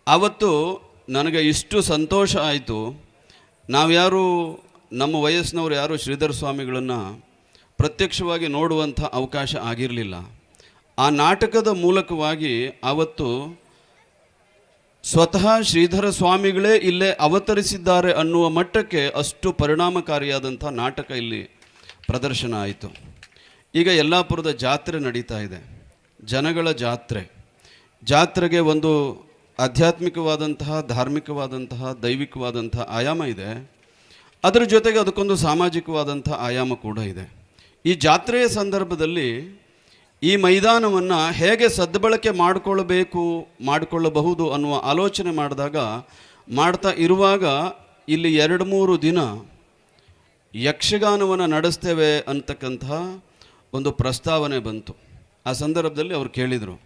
ಆವತ್ತು ನನಗೆ ಇಷ್ಟು ಸಂತೋಷ ಆಯಿತು. ನಾವ್ಯಾರು ನಮ್ಮ ವಯಸ್ಸಿನವರು ಯಾರು ಶ್ರೀಧರ ಸ್ವಾಮಿಗಳನ್ನು ಪ್ರತ್ಯಕ್ಷವಾಗಿ ನೋಡುವಂಥ ಅವಕಾಶ ಆಗಿರಲಿಲ್ಲ. ಆ ನಾಟಕದ ಮೂಲಕವಾಗಿ ಆವತ್ತು ಸ್ವತಃ ಶ್ರೀಧರ ಸ್ವಾಮಿಗಳೇ ಇಲ್ಲೇ ಅವತರಿಸಿದ್ದಾರೆ ಅನ್ನುವ ಮಟ್ಟಕ್ಕೆ ಅಷ್ಟು ಪರಿಣಾಮಕಾರಿಯಾದಂಥ ನಾಟಕ ಇಲ್ಲಿ ಪ್ರದರ್ಶನ ಆಯಿತು. ಈಗ ಯಲ್ಲಾಪುರದ ಜಾತ್ರೆ ನಡೀತಾ ಇದೆ, ಜನಗಳ ಜಾತ್ರೆಗೆ ಒಂದು ಆಧ್ಯಾತ್ಮಿಕವಾದಂತಹ, ಧಾರ್ಮಿಕವಾದಂತಹ, ದೈವಿಕವಾದಂತಹ ಆಯಾಮ ಇದೆ. ಅದರ ಜೊತೆಗೆ ಅದಕ್ಕೊಂದು ಸಾಮಾಜಿಕವಾದಂಥ ಆಯಾಮ ಕೂಡ ಇದೆ. ಈ ಜಾತ್ರೆಯ ಸಂದರ್ಭದಲ್ಲಿ ಈ ಮೈದಾನವನ್ನು ಹೇಗೆ ಸದ್ಬಳಕೆ ಮಾಡಿಕೊಳ್ಳಬಹುದು ಅನ್ನುವ ಆಲೋಚನೆ ಮಾಡ್ತಾ ಇರುವಾಗ ಇಲ್ಲಿ 2-3 ದಿನ ಯಕ್ಷಗಾನವನ್ನು ನಡೆಸ್ತೇವೆ ಅಂತಕ್ಕಂತಹ ಒಂದು ಪ್ರಸ್ತಾವನೆ ಬಂತು. ಆ ಸಂದರ್ಭದಲ್ಲಿ ಅವರು ಕೇಳಿದರು,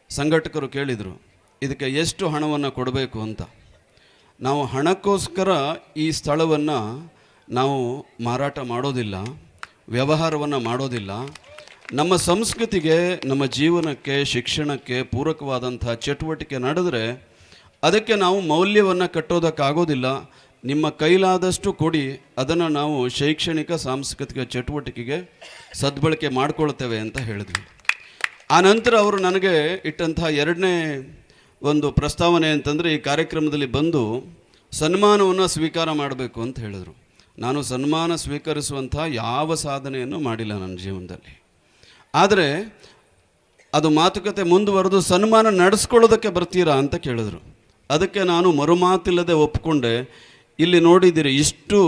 ಸಂಘಟಕರು ಕೇಳಿದರು, ಇದಕ್ಕೆ ಎಷ್ಟು ಹಣವನ್ನು ಕೊಡಬೇಕು ಅಂತ. ನಾವು ಹಣಕ್ಕೋಸ್ಕರ ಈ ಸ್ಥಳವನ್ನು ನಾವು ಮಾರಾಟ ಮಾಡೋದಿಲ್ಲ, ವ್ಯವಹಾರವನ್ನು ಮಾಡೋದಿಲ್ಲ. ನಮ್ಮ ಸಂಸ್ಕೃತಿಗೆ, ನಮ್ಮ ಜೀವನಕ್ಕೆ, ಶಿಕ್ಷಣಕ್ಕೆ ಪೂರಕವಾದಂಥ ಚಟುವಟಿಕೆ ನಡೆದರೆ ಅದಕ್ಕೆ ನಾವು ಮೌಲ್ಯವನ್ನು ಕಟ್ಟೋದಕ್ಕಾಗೋದಿಲ್ಲ. ನಿಮ್ಮ ಕೈಲಾದಷ್ಟು ಕೊಡಿ, ಅದನ್ನು ನಾವು ಶೈಕ್ಷಣಿಕ ಸಾಂಸ್ಕೃತಿಕ ಚಟುವಟಿಕೆಗೆ ಸದ್ಬಳಕೆ ಮಾಡಿಕೊಳ್ತೇವೆ ಅಂತ ಹೇಳಿದ್ವಿ. ಆ ನಂತರ ಅವರು ನನಗೆ ಇಟ್ಟಂತಹ 2ನೇ ಒಂದು ಪ್ರಸ್ತಾವನೆ ಅಂತಂದರೆ, ಈ ಕಾರ್ಯಕ್ರಮದಲ್ಲಿ ಬಂದು ಸನ್ಮಾನವನ್ನು ಸ್ವೀಕಾರ ಮಾಡಬೇಕು ಅಂತ ಹೇಳಿದರು. ನಾನು ಸನ್ಮಾನ ಸ್ವೀಕರಿಸುವಂಥ ಯಾವ ಸಾಧನೆಯನ್ನು ಮಾಡಿಲ್ಲ ನನ್ನ ಜೀವನದಲ್ಲಿ. ಆದರೆ ಅದು ಮಾತುಕತೆ ಮುಂದುವರೆದು ಸನ್ಮಾನ ನಡೆಸ್ಕೊಳ್ಳೋದಕ್ಕೆ ಬರ್ತೀರಾ ಅಂತ ಕೇಳಿದ್ರು. ಅದಕ್ಕೆ ನಾನು ಮರುಮಾತಿಲ್ಲದೆ ಒಪ್ಪಿಕೊಂಡೆ. ಇಲ್ಲಿ ನೋಡಿದ್ದೀರಿ, ಇಷ್ಟು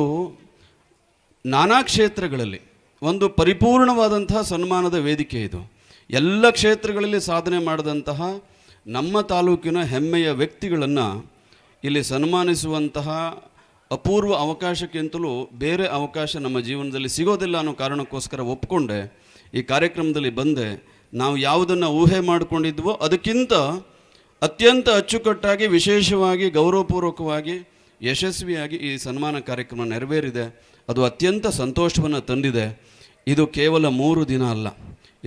ನಾನಾ ಕ್ಷೇತ್ರಗಳಲ್ಲಿ ಒಂದು ಪರಿಪೂರ್ಣವಾದಂತಹ ಸನ್ಮಾನದ ವೇದಿಕೆ ಇದು. ಎಲ್ಲ ಕ್ಷೇತ್ರಗಳಲ್ಲಿ ಸಾಧನೆ ಮಾಡಿದಂತಹ ನಮ್ಮ ತಾಲೂಕಿನ ಹೆಮ್ಮೆಯ ವ್ಯಕ್ತಿಗಳನ್ನು ಇಲ್ಲಿ ಸನ್ಮಾನಿಸುವಂತಹ ಅಪೂರ್ವ ಅವಕಾಶಕ್ಕಿಂತಲೂ ಬೇರೆ ಅವಕಾಶ ನಮ್ಮ ಜೀವನದಲ್ಲಿ ಸಿಗೋದಿಲ್ಲ ಅನ್ನೋ ಕಾರಣಕ್ಕೋಸ್ಕರ ಒಪ್ಪಿಕೊಂಡೆ. ಈ ಕಾರ್ಯಕ್ರಮದಲ್ಲಿ ಬಂದೆ. ನಾವು ಯಾವುದನ್ನು ಊಹೆ ಮಾಡಿಕೊಂಡಿದ್ವೋ ಅದಕ್ಕಿಂತ ಅತ್ಯಂತ ಅಚ್ಚುಕಟ್ಟಾಗಿ, ವಿಶೇಷವಾಗಿ, ಗೌರವಪೂರ್ವಕವಾಗಿ, ಯಶಸ್ವಿಯಾಗಿ ಈ ಸನ್ಮಾನ ಕಾರ್ಯಕ್ರಮ ನೆರವೇರಿದೆ. ಅದು ಅತ್ಯಂತ ಸಂತೋಷವನ್ನು ತಂದಿದೆ. ಇದು ಕೇವಲ 3 ದಿನ ಅಲ್ಲ,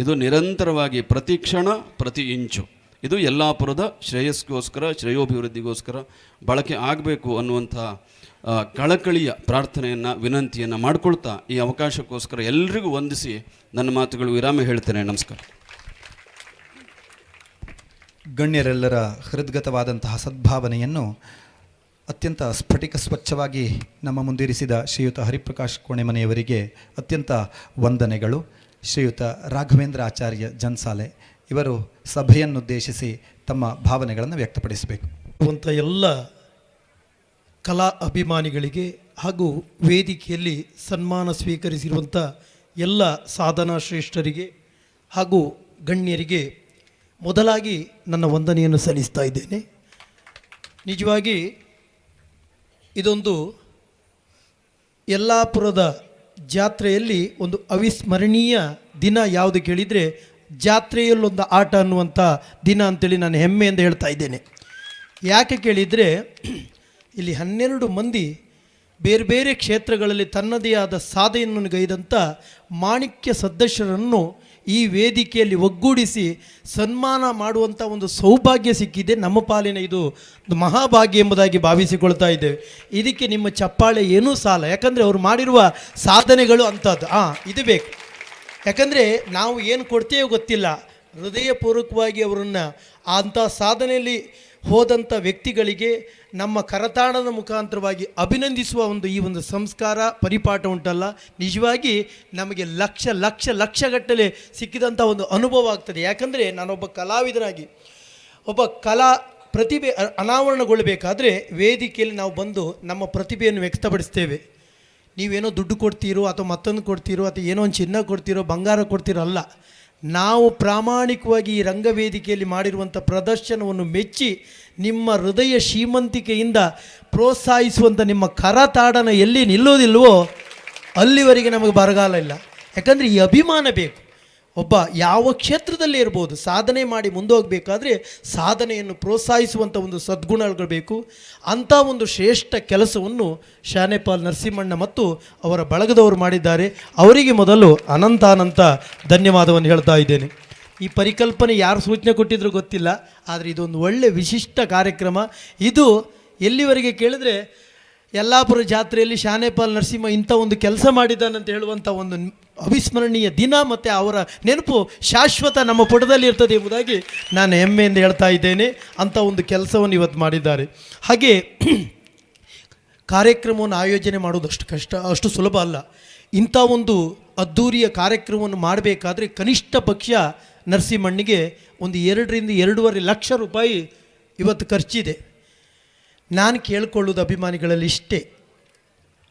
ಇದು ನಿರಂತರವಾಗಿ ಪ್ರತಿ ಕ್ಷಣ, ಪ್ರತಿ ಇಂಚು ಇದು ಯಲ್ಲಾಪುರದ ಶ್ರೇಯಸ್ಗೋಸ್ಕರ, ಶ್ರೇಯೋಭಿವೃದ್ಧಿಗೋಸ್ಕರ ಬಳಕೆ ಆಗಬೇಕು ಅನ್ನುವಂಥ ಕಳಕಳಿಯ ಪ್ರಾರ್ಥನೆಯನ್ನು, ವಿನಂತಿಯನ್ನು ಮಾಡಿಕೊಳ್ತಾ ಈ ಅವಕಾಶಕ್ಕೋಸ್ಕರ ಎಲ್ರಿಗೂ ವಂದಿಸಿ ನನ್ನ ಮಾತುಗಳು ವಿರಾಮ ಹೇಳ್ತೇನೆ. ನಮಸ್ಕಾರ. ಗಣ್ಯರೆಲ್ಲರ ಹೃದ್ಗತವಾದಂತಹ ಸದ್ಭಾವನೆಯನ್ನು ಅತ್ಯಂತ ಸ್ಫಟಿಕ ಸ್ವಚ್ಛವಾಗಿ ನಮ್ಮ ಮುಂದಿರಿಸಿದ ಶ್ರೀಯುತ ಹರಿಪ್ರಕಾಶ್ ಕೋಣೆಮನೆಯವರಿಗೆ ಅತ್ಯಂತ ವಂದನೆಗಳು. ಶ್ರೀಯುತ ರಾಘವೇಂದ್ರ ಆಚಾರ್ಯ ಜನ್ಸಾಲೆ ಇವರು ಸಭೆಯನ್ನುದ್ದೇಶಿಸಿ ತಮ್ಮ ಭಾವನೆಗಳನ್ನು ವ್ಯಕ್ತಪಡಿಸಬೇಕು. ಎಲ್ಲ ಕಲಾ ಅಭಿಮಾನಿಗಳಿಗೆ ಹಾಗೂ ವೇದಿಕೆಯಲ್ಲಿ ಸನ್ಮಾನ ಸ್ವೀಕರಿಸಿರುವಂಥ ಎಲ್ಲ ಸಾಧನಾ ಶ್ರೇಷ್ಠರಿಗೆ ಹಾಗೂ ಗಣ್ಯರಿಗೆ ಮೊದಲಾಗಿ ನನ್ನ ವಂದನೆಯನ್ನು ಸಲ್ಲಿಸ್ತಾ ಇದ್ದೇನೆ. ನಿಜವಾಗಿ ಇದೊಂದು ಯಲ್ಲಾಪುರದ ಜಾತ್ರೆಯಲ್ಲಿ ಒಂದು ಅವಿಸ್ಮರಣೀಯ ದಿನ ಯಾವುದು ಕೇಳಿದರೆ ಜಾತ್ರೆಯಲ್ಲೊಂದು ಆಟ ಅನ್ನುವಂಥ ದಿನ ಅಂತೇಳಿ ನಾನು ಹೆಮ್ಮೆಯಿಂದ ಹೇಳ್ತಾ ಇದ್ದೇನೆ. ಯಾಕೆ ಕೇಳಿದರೆ ಇಲ್ಲಿ 12 ಮಂದಿ ಬೇರೆ ಬೇರೆ ಕ್ಷೇತ್ರಗಳಲ್ಲಿ ತನ್ನದೇ ಆದ ಸಾಧನೆಯನ್ನು ಗೈದಂಥ ಮಾಣಿಕ್ಯ ಸದಸ್ಯರನ್ನು ಈ ವೇದಿಕೆಯಲ್ಲಿ ಒಗ್ಗೂಡಿಸಿ ಸನ್ಮಾನ ಮಾಡುವಂಥ ಒಂದು ಸೌಭಾಗ್ಯ ಸಿಕ್ಕಿದೆ. ನಮ್ಮ ಪಾಲಿನ ಇದು ಒಂದು ಮಹಾಭಾಗ್ಯ ಎಂಬುದಾಗಿ ಭಾವಿಸಿಕೊಳ್ತಾ ಇದ್ದೇವೆ. ಇದಕ್ಕೆ ನಿಮ್ಮ ಚಪ್ಪಾಳೆ ಏನೂ ಸಾಲ, ಯಾಕಂದರೆ ಅವರು ಮಾಡಿರುವ ಸಾಧನೆಗಳು ಅಂಥದ್ದು. ಇದು ಬೇಕು. ಯಾಕಂದರೆ ನಾವು ಏನು ಕೊಡ್ತೇವೋ ಗೊತ್ತಿಲ್ಲ, ಹೃದಯಪೂರ್ವಕವಾಗಿ ಅವರನ್ನು ಅಂಥ ಸಾಧನೆಯಲ್ಲಿ ಹೋದಂಥ ವ್ಯಕ್ತಿಗಳಿಗೆ ನಮ್ಮ ಕರತಾಡದ ಮುಖಾಂತರವಾಗಿ ಅಭಿನಂದಿಸುವ ಈ ಒಂದು ಸಂಸ್ಕಾರ ಪರಿಪಾಠ ಉಂಟಲ್ಲ, ನಿಜವಾಗಿ ನಮಗೆ ಲಕ್ಷಗಟ್ಟಲೆ ಸಿಕ್ಕಿದಂಥ ಒಂದು ಅನುಭವ ಆಗ್ತದೆ. ಯಾಕಂದರೆ ನಾನೊಬ್ಬ ಕಲಾವಿದನಾಗಿ ಒಬ್ಬ ಪ್ರತಿಭೆ ಅನಾವರಣಗೊಳ್ಳಬೇಕಾದ್ರೆ ವೇದಿಕೆಯಲ್ಲಿ ನಾವು ಬಂದು ನಮ್ಮ ಪ್ರತಿಭೆಯನ್ನು ವ್ಯಕ್ತಪಡಿಸ್ತೇವೆ. ನೀವೇನೋ ದುಡ್ಡು ಕೊಡ್ತೀರೋ ಅಥವಾ ಮತ್ತೊಂದು ಕೊಡ್ತೀರೋ ಅಥವಾ ಏನೋ ಒಂದು ಚಿನ್ನ ಕೊಡ್ತೀರೋ ಬಂಗಾರ ಕೊಡ್ತೀರೋ ಅಲ್ಲ, ನಾವು ಪ್ರಾಮಾಣಿಕವಾಗಿ ಈ ರಂಗವೇದಿಕೆಯಲ್ಲಿ ಮಾಡಿರುವಂಥ ಪ್ರದರ್ಶನವನ್ನು ಮೆಚ್ಚಿ ನಿಮ್ಮ ಹೃದಯ ಶ್ರೀಮಂತಿಕೆಯಿಂದ ಪ್ರೋತ್ಸಾಹಿಸುವಂಥ ನಿಮ್ಮ ಕರತಾಡನ ಎಲ್ಲಿ ನಿಲ್ಲೋದಿಲ್ವೋ ಅಲ್ಲಿವರೆಗೆ ನಮಗೆ ಬರಗಾಲ ಇಲ್ಲ. ಯಾಕಂದರೆ ಈ ಅಭಿಮಾನ ಬೇಕು. ಒಬ್ಬ ಯಾವ ಕ್ಷೇತ್ರದಲ್ಲೇ ಇರ್ಬೋದು, ಸಾಧನೆ ಮಾಡಿ ಮುಂದೆ ಹೋಗಬೇಕಾದ್ರೆ ಸಾಧನೆಯನ್ನು ಪ್ರೋತ್ಸಾಹಿಸುವಂಥ ಒಂದು ಸದ್ಗುಣಗಳು ಬೇಕು. ಅಂಥ ಒಂದು ಶ್ರೇಷ್ಠ ಕೆಲಸವನ್ನು ಶಾನೆಪಾಲ್ ನರಸಿಂಹಣ್ಣ ಮತ್ತು ಅವರ ಬಳಗದವರು ಮಾಡಿದ್ದಾರೆ. ಅವರಿಗೆ ಮೊದಲು ಅನಂತ ಧನ್ಯವಾದವನ್ನು ಹೇಳ್ತಾ ಇದ್ದೇನೆ. ಈ ಪರಿಕಲ್ಪನೆ ಯಾರು ಸೂಚನೆ ಕೊಟ್ಟಿದ್ರು ಗೊತ್ತಿಲ್ಲ, ಆದರೆ ಇದೊಂದು ಒಳ್ಳೆಯ ವಿಶಿಷ್ಟ ಕಾರ್ಯಕ್ರಮ. ಇದು ಎಲ್ಲಿವರೆಗೆ ಕೇಳಿದ್ರೆ ಯಲ್ಲಾಪುರ ಜಾತ್ರೆಯಲ್ಲಿ ಶಾನೆಪಾಲ್ ನರಸಿಂಹ ಇಂಥ ಒಂದು ಕೆಲಸ ಮಾಡಿದ್ದಾನಂತ ಹೇಳುವಂಥ ಒಂದು ಅವಿಸ್ಮರಣೀಯ ದಿನ ಮತ್ತು ಅವರ ನೆನಪು ಶಾಶ್ವತ ನಮ್ಮ ಪುಟದಲ್ಲಿ ಇರ್ತದೆ ಎಂಬುದಾಗಿ ನಾನು ಹೆಮ್ಮೆಯಿಂದ ಹೇಳ್ತಾ ಇದ್ದೇನೆ. ಅಂಥ ಒಂದು ಕೆಲಸವನ್ನು ಇವತ್ತು ಮಾಡಿದ್ದಾರೆ. ಹಾಗೆ ಕಾರ್ಯಕ್ರಮವನ್ನು ಆಯೋಜನೆ ಮಾಡೋದು ಅಷ್ಟು ಕಷ್ಟ, ಅಷ್ಟು ಸುಲಭ ಅಲ್ಲ. ಇಂಥ ಒಂದು ಅದ್ಧೂರಿಯ ಕಾರ್ಯಕ್ರಮವನ್ನು ಮಾಡಬೇಕಾದ್ರೆ ಕನಿಷ್ಠ ಪಕ್ಷ ನರಸಿಂಹಣ್ಣಿಗೆ ಒಂದು 2 ರಿಂದ 2.5 ಲಕ್ಷ ರೂಪಾಯಿ ಇವತ್ತು ಖರ್ಚಿದೆ. ನಾನು ಕೇಳಿಕೊಳ್ಳೋದು ಅಭಿಮಾನಿಗಳಲ್ಲಿ ಇಷ್ಟೇ,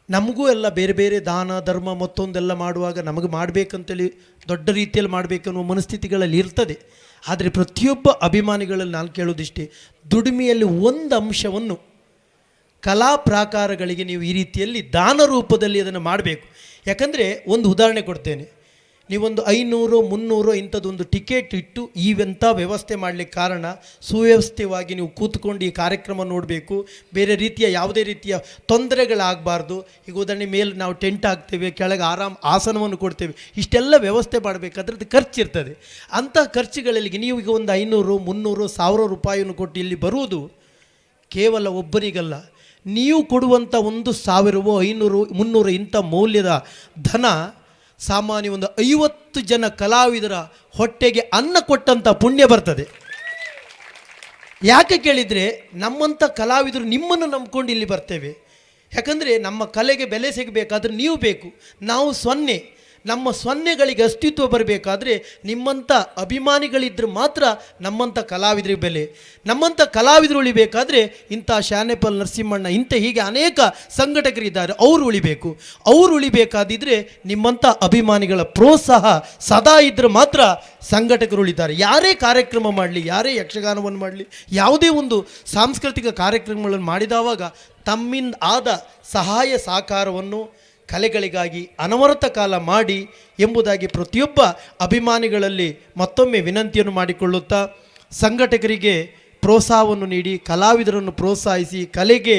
ನಮಗೂ ಎಲ್ಲ ಬೇರೆ ಬೇರೆ ದಾನ ಧರ್ಮ ಮತ್ತೊಂದೆಲ್ಲ ಮಾಡುವಾಗ ನಮಗೆ ಮಾಡಬೇಕಂತೇಳಿ ದೊಡ್ಡ ರೀತಿಯಲ್ಲಿ ಮಾಡಬೇಕನ್ನುವ ಮನಸ್ಥಿತಿಗಳಲ್ಲಿ ಇರ್ತದೆ. ಆದರೆ ಪ್ರತಿಯೊಬ್ಬ ಅಭಿಮಾನಿಗಳಲ್ಲಿ ನಾನು ಕೇಳೋದಿಷ್ಟೇ, ದುಡಿಮೆಯಲ್ಲಿ ಒಂದು ಅಂಶವನ್ನು ಕಲಾ ಪ್ರಾಕಾರಗಳಿಗೆ ನೀವು ಈ ರೀತಿಯಲ್ಲಿ ದಾನ ರೂಪದಲ್ಲಿ ಅದನ್ನು ಮಾಡಬೇಕು. ಯಾಕಂದರೆ ಒಂದು ಉದಾಹರಣೆ ಕೊಡ್ತೇನೆ. ನೀವೊಂದು 500 300 ಇಂಥದ್ದೊಂದು ಟಿಕೆಟ್ ಇಟ್ಟು ಇವೆಂಥ ವ್ಯವಸ್ಥೆ ಮಾಡಲಿಕ್ಕೆ ಕಾರಣ ಸುವ್ಯವಸ್ಥಿತವಾಗಿ ನೀವು ಕೂತ್ಕೊಂಡು ಈ ಕಾರ್ಯಕ್ರಮ ನೋಡಬೇಕು. ಬೇರೆ ರೀತಿಯ ಯಾವುದೇ ರೀತಿಯ ತೊಂದರೆಗಳಾಗಬಾರ್ದು. ಈಗ ಉದಾಹರಣೆ ಮೇಲೆ ನಾವು ಟೆಂಟ್ ಹಾಕ್ತೇವೆ, ಕೆಳಗೆ ಆಸನವನ್ನು ಕೊಡ್ತೇವೆ, ಇಷ್ಟೆಲ್ಲ ವ್ಯವಸ್ಥೆ ಮಾಡಬೇಕಾದ್ರೆ ಅದು ಖರ್ಚಿರ್ತದೆ. ಅಂಥ ಖರ್ಚುಗಳಲ್ಲಿ ನೀವು ಈಗ ಒಂದು 500 300 1000 ರೂಪಾಯಿಯನ್ನು ಕೊಟ್ಟು ಇಲ್ಲಿ ಬರುವುದು ಕೇವಲ ಒಬ್ಬರಿಗಲ್ಲ. ನೀವು ಕೊಡುವಂಥ 1000 500 300 ಇಂಥ ಮೌಲ್ಯದ ಧನ ಸಾಮಾನ್ಯ ಒಂದು 50 ಜನ ಕಲಾವಿದರ ಹೊಟ್ಟೆಗೆ ಅನ್ನ ಕೊಟ್ಟಂಥ ಪುಣ್ಯ ಬರ್ತದೆ. ಯಾಕೆ ಕೇಳಿದರೆ ನಮ್ಮಂಥ ಕಲಾವಿದರು ನಿಮ್ಮನ್ನು ನಂಬ್ಕೊಂಡು ಇಲ್ಲಿ ಬರ್ತೇವೆ. ಯಾಕಂದರೆ ನಮ್ಮ ಕಲೆಗೆ ಬೆಲೆ ಸಿಗಬೇಕಾದ್ರೆ ನೀವು ಬೇಕು, ನಾವು ಸೊನ್ನೆ. ನಮ್ಮ ಸೊನ್ನೆಗಳಿಗೆ ಅಸ್ತಿತ್ವ ಬರಬೇಕಾದ್ರೆ ನಿಮ್ಮಂಥ ಅಭಿಮಾನಿಗಳಿದ್ರೆ ಮಾತ್ರ ನಮ್ಮಂಥ ಕಲಾವಿದರಿಗೆ ಬೆಲೆ. ನಮ್ಮಂಥ ಕಲಾವಿದರು ಉಳಿಬೇಕಾದ್ರೆ ಇಂಥ ಶಾನೆಪಾಲ್ ನರಸಿಂಹಣ್ಣ ಹೀಗೆ ಅನೇಕ ಸಂಘಟಕರಿದ್ದಾರೆ, ಅವರು ಉಳಿಬೇಕು. ಅವರು ಉಳಿಬೇಕಾದಿದ್ರೆ ನಿಮ್ಮಂಥ ಅಭಿಮಾನಿಗಳ ಪ್ರೋತ್ಸಾಹ ಸದಾ ಇದ್ದರೆ ಮಾತ್ರ ಸಂಘಟಕರು ಉಳಿತಾರೆ. ಯಾರೇ ಕಾರ್ಯಕ್ರಮ ಮಾಡಲಿ, ಯಾರೇ ಯಕ್ಷಗಾನವನ್ನು ಮಾಡಲಿ, ಯಾವುದೇ ಒಂದು ಸಾಂಸ್ಕೃತಿಕ ಕಾರ್ಯಕ್ರಮಗಳನ್ನು ಮಾಡಿದವಾಗ ತಮ್ಮಿಂದ ಆದ ಸಹಾಯ ಸಹಕಾರವನ್ನು ಕಲೆಗಳಿಗಾಗಿ ಅನವರತ ಕಾಲ ಮಾಡಿ ಎಂಬುದಾಗಿ ಪ್ರತಿಯೊಬ್ಬ ಅಭಿಮಾನಿಗಳಲ್ಲಿ ಮತ್ತೊಮ್ಮೆ ವಿನಂತಿಯನ್ನು ಮಾಡಿಕೊಳ್ಳುತ್ತಾ, ಸಂಘಟಕರಿಗೆ ಪ್ರೋತ್ಸಾಹವನ್ನು ನೀಡಿ, ಕಲಾವಿದರನ್ನು ಪ್ರೋತ್ಸಾಹಿಸಿ, ಕಲೆಗೆ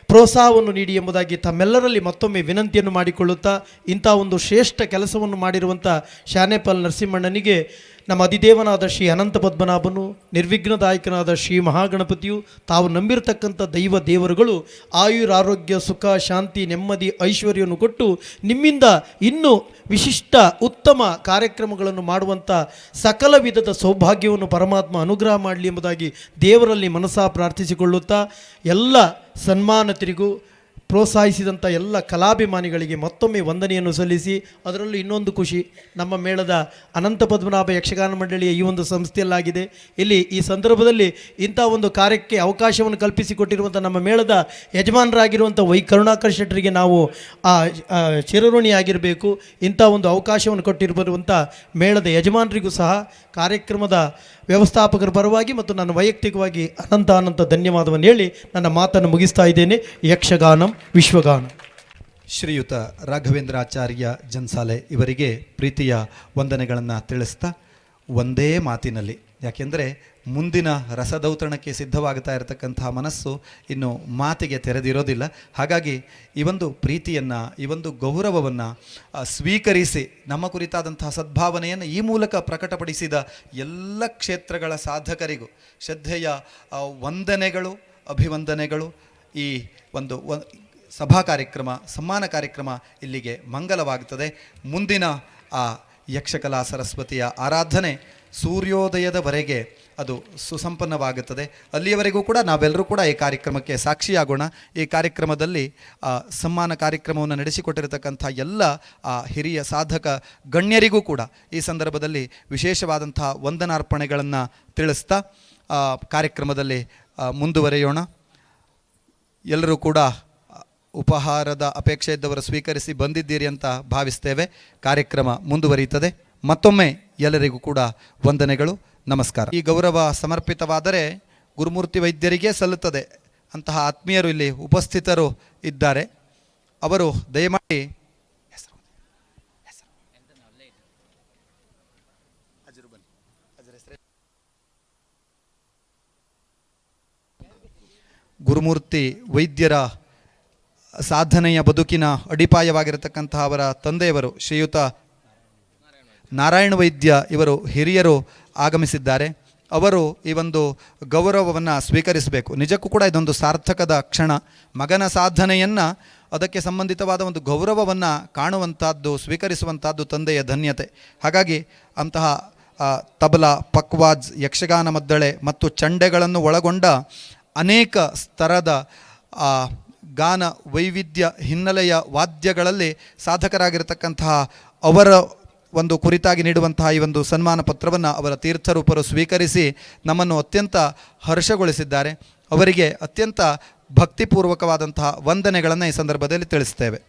ಪ್ರೋತ್ಸಾಹವನ್ನು ನೀಡಿ ಎಂಬುದಾಗಿ ತಮ್ಮೆಲ್ಲರಲ್ಲಿ ಮತ್ತೊಮ್ಮೆ ವಿನಂತಿಯನ್ನು ಮಾಡಿಕೊಳ್ಳುತ್ತಾ, ಇಂಥ ಒಂದು ಶ್ರೇಷ್ಠ ಕೆಲಸವನ್ನು ಮಾಡಿರುವಂಥ ಶಾನೆಪಾಲ್ ನರಸಿಂಹಣ್ಣನಿಗೆ ನಮ್ಮ ಅಧಿದೇವನಾದ ಶ್ರೀ ಅನಂತ ಪದ್ಮನಾಭನು, ನಿರ್ವಿಘ್ನದಾಯಕನಾದ ಶ್ರೀ ಮಹಾಗಣಪತಿಯು, ತಾವು ನಂಬಿರತಕ್ಕಂಥ ದೈವ ದೇವರುಗಳು ಆಯುರಾರೋಗ್ಯ ಸುಖ ಶಾಂತಿ ನೆಮ್ಮದಿ ಐಶ್ವರ್ಯವನ್ನು ಕೊಟ್ಟು ನಿಮ್ಮಿಂದ ಇನ್ನೂ ವಿಶಿಷ್ಟ ಉತ್ತಮ ಕಾರ್ಯಕ್ರಮಗಳನ್ನು ಮಾಡುವಂಥ ಸಕಲ ವಿಧದ ಸೌಭಾಗ್ಯವನ್ನು ಪರಮಾತ್ಮ ಅನುಗ್ರಹ ಮಾಡಲಿ ಎಂಬುದಾಗಿ ದೇವರಲ್ಲಿ ಮನಸಾ ಪ್ರಾರ್ಥಿಸಿಕೊಳ್ಳುತ್ತಾ, ಎಲ್ಲ ಸನ್ಮಾನಿತರಿಗೂ ಪ್ರೋತ್ಸಾಹಿಸಿದಂಥ ಎಲ್ಲ ಕಲಾಭಿಮಾನಿಗಳಿಗೆ ಮತ್ತೊಮ್ಮೆ ವಂದನೆಯನ್ನು ಸಲ್ಲಿಸಿ, ಅದರಲ್ಲೂ ಇನ್ನೊಂದು ಖುಷಿ, ನಮ್ಮ ಮೇಳದ ಅನಂತ ಪದ್ಮನಾಭ ಯಕ್ಷಗಾನ ಮಂಡಳಿಯ ಈ ಒಂದು ಸಂಸ್ಥೆಯಲ್ಲಾಗಿದೆ. ಇಲ್ಲಿ ಈ ಸಂದರ್ಭದಲ್ಲಿ ಇಂಥ ಒಂದು ಕಾರ್ಯಕ್ಕೆ ಅವಕಾಶವನ್ನು ಕಲ್ಪಿಸಿಕೊಟ್ಟಿರುವಂಥ ನಮ್ಮ ಮೇಳದ ಯಜಮಾನರಾಗಿರುವಂಥ ವೈ ಕರುಣಾಕರ್ ಶೆಟ್ಟರಿಗೆ ನಾವು ಚಿರಋಣಿಯಾಗಿರಬೇಕು. ಇಂಥ ಒಂದು ಅವಕಾಶವನ್ನು ಕೊಟ್ಟಿರುವಂಥ ಮೇಳದ ಯಜಮಾನರಿಗೂ ಸಹ ಕಾರ್ಯಕ್ರಮದ ವ್ಯವಸ್ಥಾಪಕರ ಪರವಾಗಿ ಮತ್ತು ನನ್ನ ವೈಯಕ್ತಿಕವಾಗಿ ಅನಂತ ಧನ್ಯವಾದವನ್ನು ಹೇಳಿ ನನ್ನ ಮಾತನ್ನು ಮುಗಿಸ್ತಾ ಇದ್ದೇನೆ. ಯಕ್ಷಗಾನಂ ವಿಶ್ವಗಾನ. ಶ್ರೀಯುತ ರಾಘವೇಂದ್ರಾಚಾರ್ಯ ಜನ್ಸಾಲೆ ಇವರಿಗೆ ಪ್ರೀತಿಯ ವಂದನೆಗಳನ್ನು ತಿಳಿಸ್ತಾ ಒಂದೇ ಮಾತಿನಲ್ಲಿ, ಯಾಕೆಂದರೆ ಮುಂದಿನ ರಸದೌತಣಕ್ಕೆ ಸಿದ್ಧವಾಗ್ತಾ ಇರತಕ್ಕಂತಹ ಮನಸ್ಸು ಇನ್ನು ಮಾತಿಗೆ ತೆರೆದಿರೋದಿಲ್ಲ. ಹಾಗಾಗಿ ಈ ಒಂದು ಪ್ರೀತಿಯನ್ನು, ಈ ಒಂದು ಗೌರವವನ್ನು ಸ್ವೀಕರಿಸಿ ನಮ್ಮ ಕುರಿತಾದಂತಹ ಸದ್ಭಾವನೆಯನ್ನು ಈ ಮೂಲಕ ಪ್ರಕಟಪಡಿಸಿದ ಎಲ್ಲ ಕ್ಷೇತ್ರಗಳ ಸಾಧಕರಿಗೂ ಶ್ರದ್ಧೆಯ ವಂದನೆಗಳು, ಅಭಿವಂದನೆಗಳು. ಈ ಒಂದು ಸಭಾ ಕಾರ್ಯಕ್ರಮ, ಸಮ್ಮಾನ ಕಾರ್ಯಕ್ರಮ ಇಲ್ಲಿಗೆ ಮಂಗಲವಾಗುತ್ತದೆ. ಮುಂದಿನ ಆ ಯಕ್ಷಕಲಾ ಸರಸ್ವತಿಯ ಆರಾಧನೆ ಸೂರ್ಯೋದಯದವರೆಗೆ ಅದು ಸುಸಂಪನ್ನವಾಗುತ್ತದೆ. ಅಲ್ಲಿಯವರೆಗೂ ಕೂಡ ನಾವೆಲ್ಲರೂ ಕೂಡ ಈ ಕಾರ್ಯಕ್ರಮಕ್ಕೆ ಸಾಕ್ಷಿಯಾಗೋಣ. ಈ ಕಾರ್ಯಕ್ರಮದಲ್ಲಿ ಸಮ್ಮಾನ ಕಾರ್ಯಕ್ರಮವನ್ನು ನಡೆಸಿಕೊಟ್ಟಿರತಕ್ಕಂಥ ಎಲ್ಲ ಹಿರಿಯ ಸಾಧಕ ಗಣ್ಯರಿಗೂ ಕೂಡ ಈ ಸಂದರ್ಭದಲ್ಲಿ ವಿಶೇಷವಾದಂಥ ವಂದನಾರ್ಪಣೆಗಳನ್ನು ತಿಳಿಸ್ತಾ ಕಾರ್ಯಕ್ರಮದಲ್ಲಿ ಮುಂದುವರೆಯೋಣ. ಎಲ್ಲರೂ ಕೂಡ ಉಪಹಾರದ ಅಪೇಕ್ಷೆ ಇದ್ದವರು ಸ್ವೀಕರಿಸಿ ಬಂದಿದ್ದೀರಿ ಅಂತ ಭಾವಿಸ್ತೇವೆ. ಕಾರ್ಯಕ್ರಮ ಮುಂದುವರಿಯುತ್ತದೆ. ಮತ್ತೊಮ್ಮೆ ಎಲ್ಲರಿಗೂ ಕೂಡ ವಂದನೆಗಳು, ನಮಸ್ಕಾರ. ಈ ಗೌರವ ಸಮರ್ಪಿತವಾದರೆ ಗುರುಮೂರ್ತಿ ವೈದ್ಯರಿಗೆ ಸಲ್ಲುತ್ತದೆ. ಅಂತಹ ಆತ್ಮೀಯರು ಇಲ್ಲಿ ಉಪಸ್ಥಿತರು ಇದ್ದಾರೆ. ಅವರು ದಯಮಾಡಿ ಗುರುಮೂರ್ತಿ ವೈದ್ಯರ ಸಾಧನೆಯ ಬದುಕಿನ ಅಡಿಪಾಯವಾಗಿರತಕ್ಕಂತಹ ಅವರ ತಂದೆಯವರು ಶ್ರೀಯುತ ನಾರಾಯಣ ವೈದ್ಯ ಇವರು ಹಿರಿಯರು ಆಗಮಿಸಿದ್ದಾರೆ. ಅವರು ಈ ಒಂದು ಗೌರವವನ್ನು ಸ್ವೀಕರಿಸಬೇಕು. ನಿಜಕ್ಕೂ ಕೂಡ ಇದೊಂದು ಸಾರ್ಥಕದ ಕ್ಷಣ. ಮಗನ ಸಾಧನೆಯನ್ನು, ಅದಕ್ಕೆ ಸಂಬಂಧಿತವಾದ ಒಂದು ಗೌರವವನ್ನು ಕಾಣುವಂಥದ್ದು, ಸ್ವೀಕರಿಸುವಂಥದ್ದು ತಂದೆಯ ಧನ್ಯತೆ. ಹಾಗಾಗಿ ಅಂತಹ ತಬಲಾ, ಪಕ್ವಾಜ್, ಯಕ್ಷಗಾನ ಮದ್ದಳೆ ಮತ್ತು ಚಂಡೆಗಳನ್ನು ಒಳಗೊಂಡ ಅನೇಕ ಸ್ತರದ ಗಾನ ವೈವಿಧ್ಯ ಹಿನ್ನೆಲೆಯ ವಾದ್ಯಗಳಲ್ಲಿ ಸಾಧಕರಾಗಿರತಕ್ಕಂತಹ ಅವರ ಒಂದು ಕುರಿತಾಗಿ ನೀಡುವಂತಹ ಈ ಒಂದು ಸನ್ಮಾನ ಪತ್ರವನ್ನು ಅವರ ತೀರ್ಥರೂಪರು ಸ್ವೀಕರಿಸಿ ನಮ್ಮನ್ನು ಅತ್ಯಂತ ಹರ್ಷಗೊಳಿಸಿದ್ದಾರೆ. ಅವರಿಗೆ ಅತ್ಯಂತ ಭಕ್ತಿಪೂರ್ವಕವಾದಂತಹ ವಂದನೆಗಳನ್ನು ಈ ಸಂದರ್ಭದಲ್ಲಿ ತಿಳಿಸ್ತೇವೆ.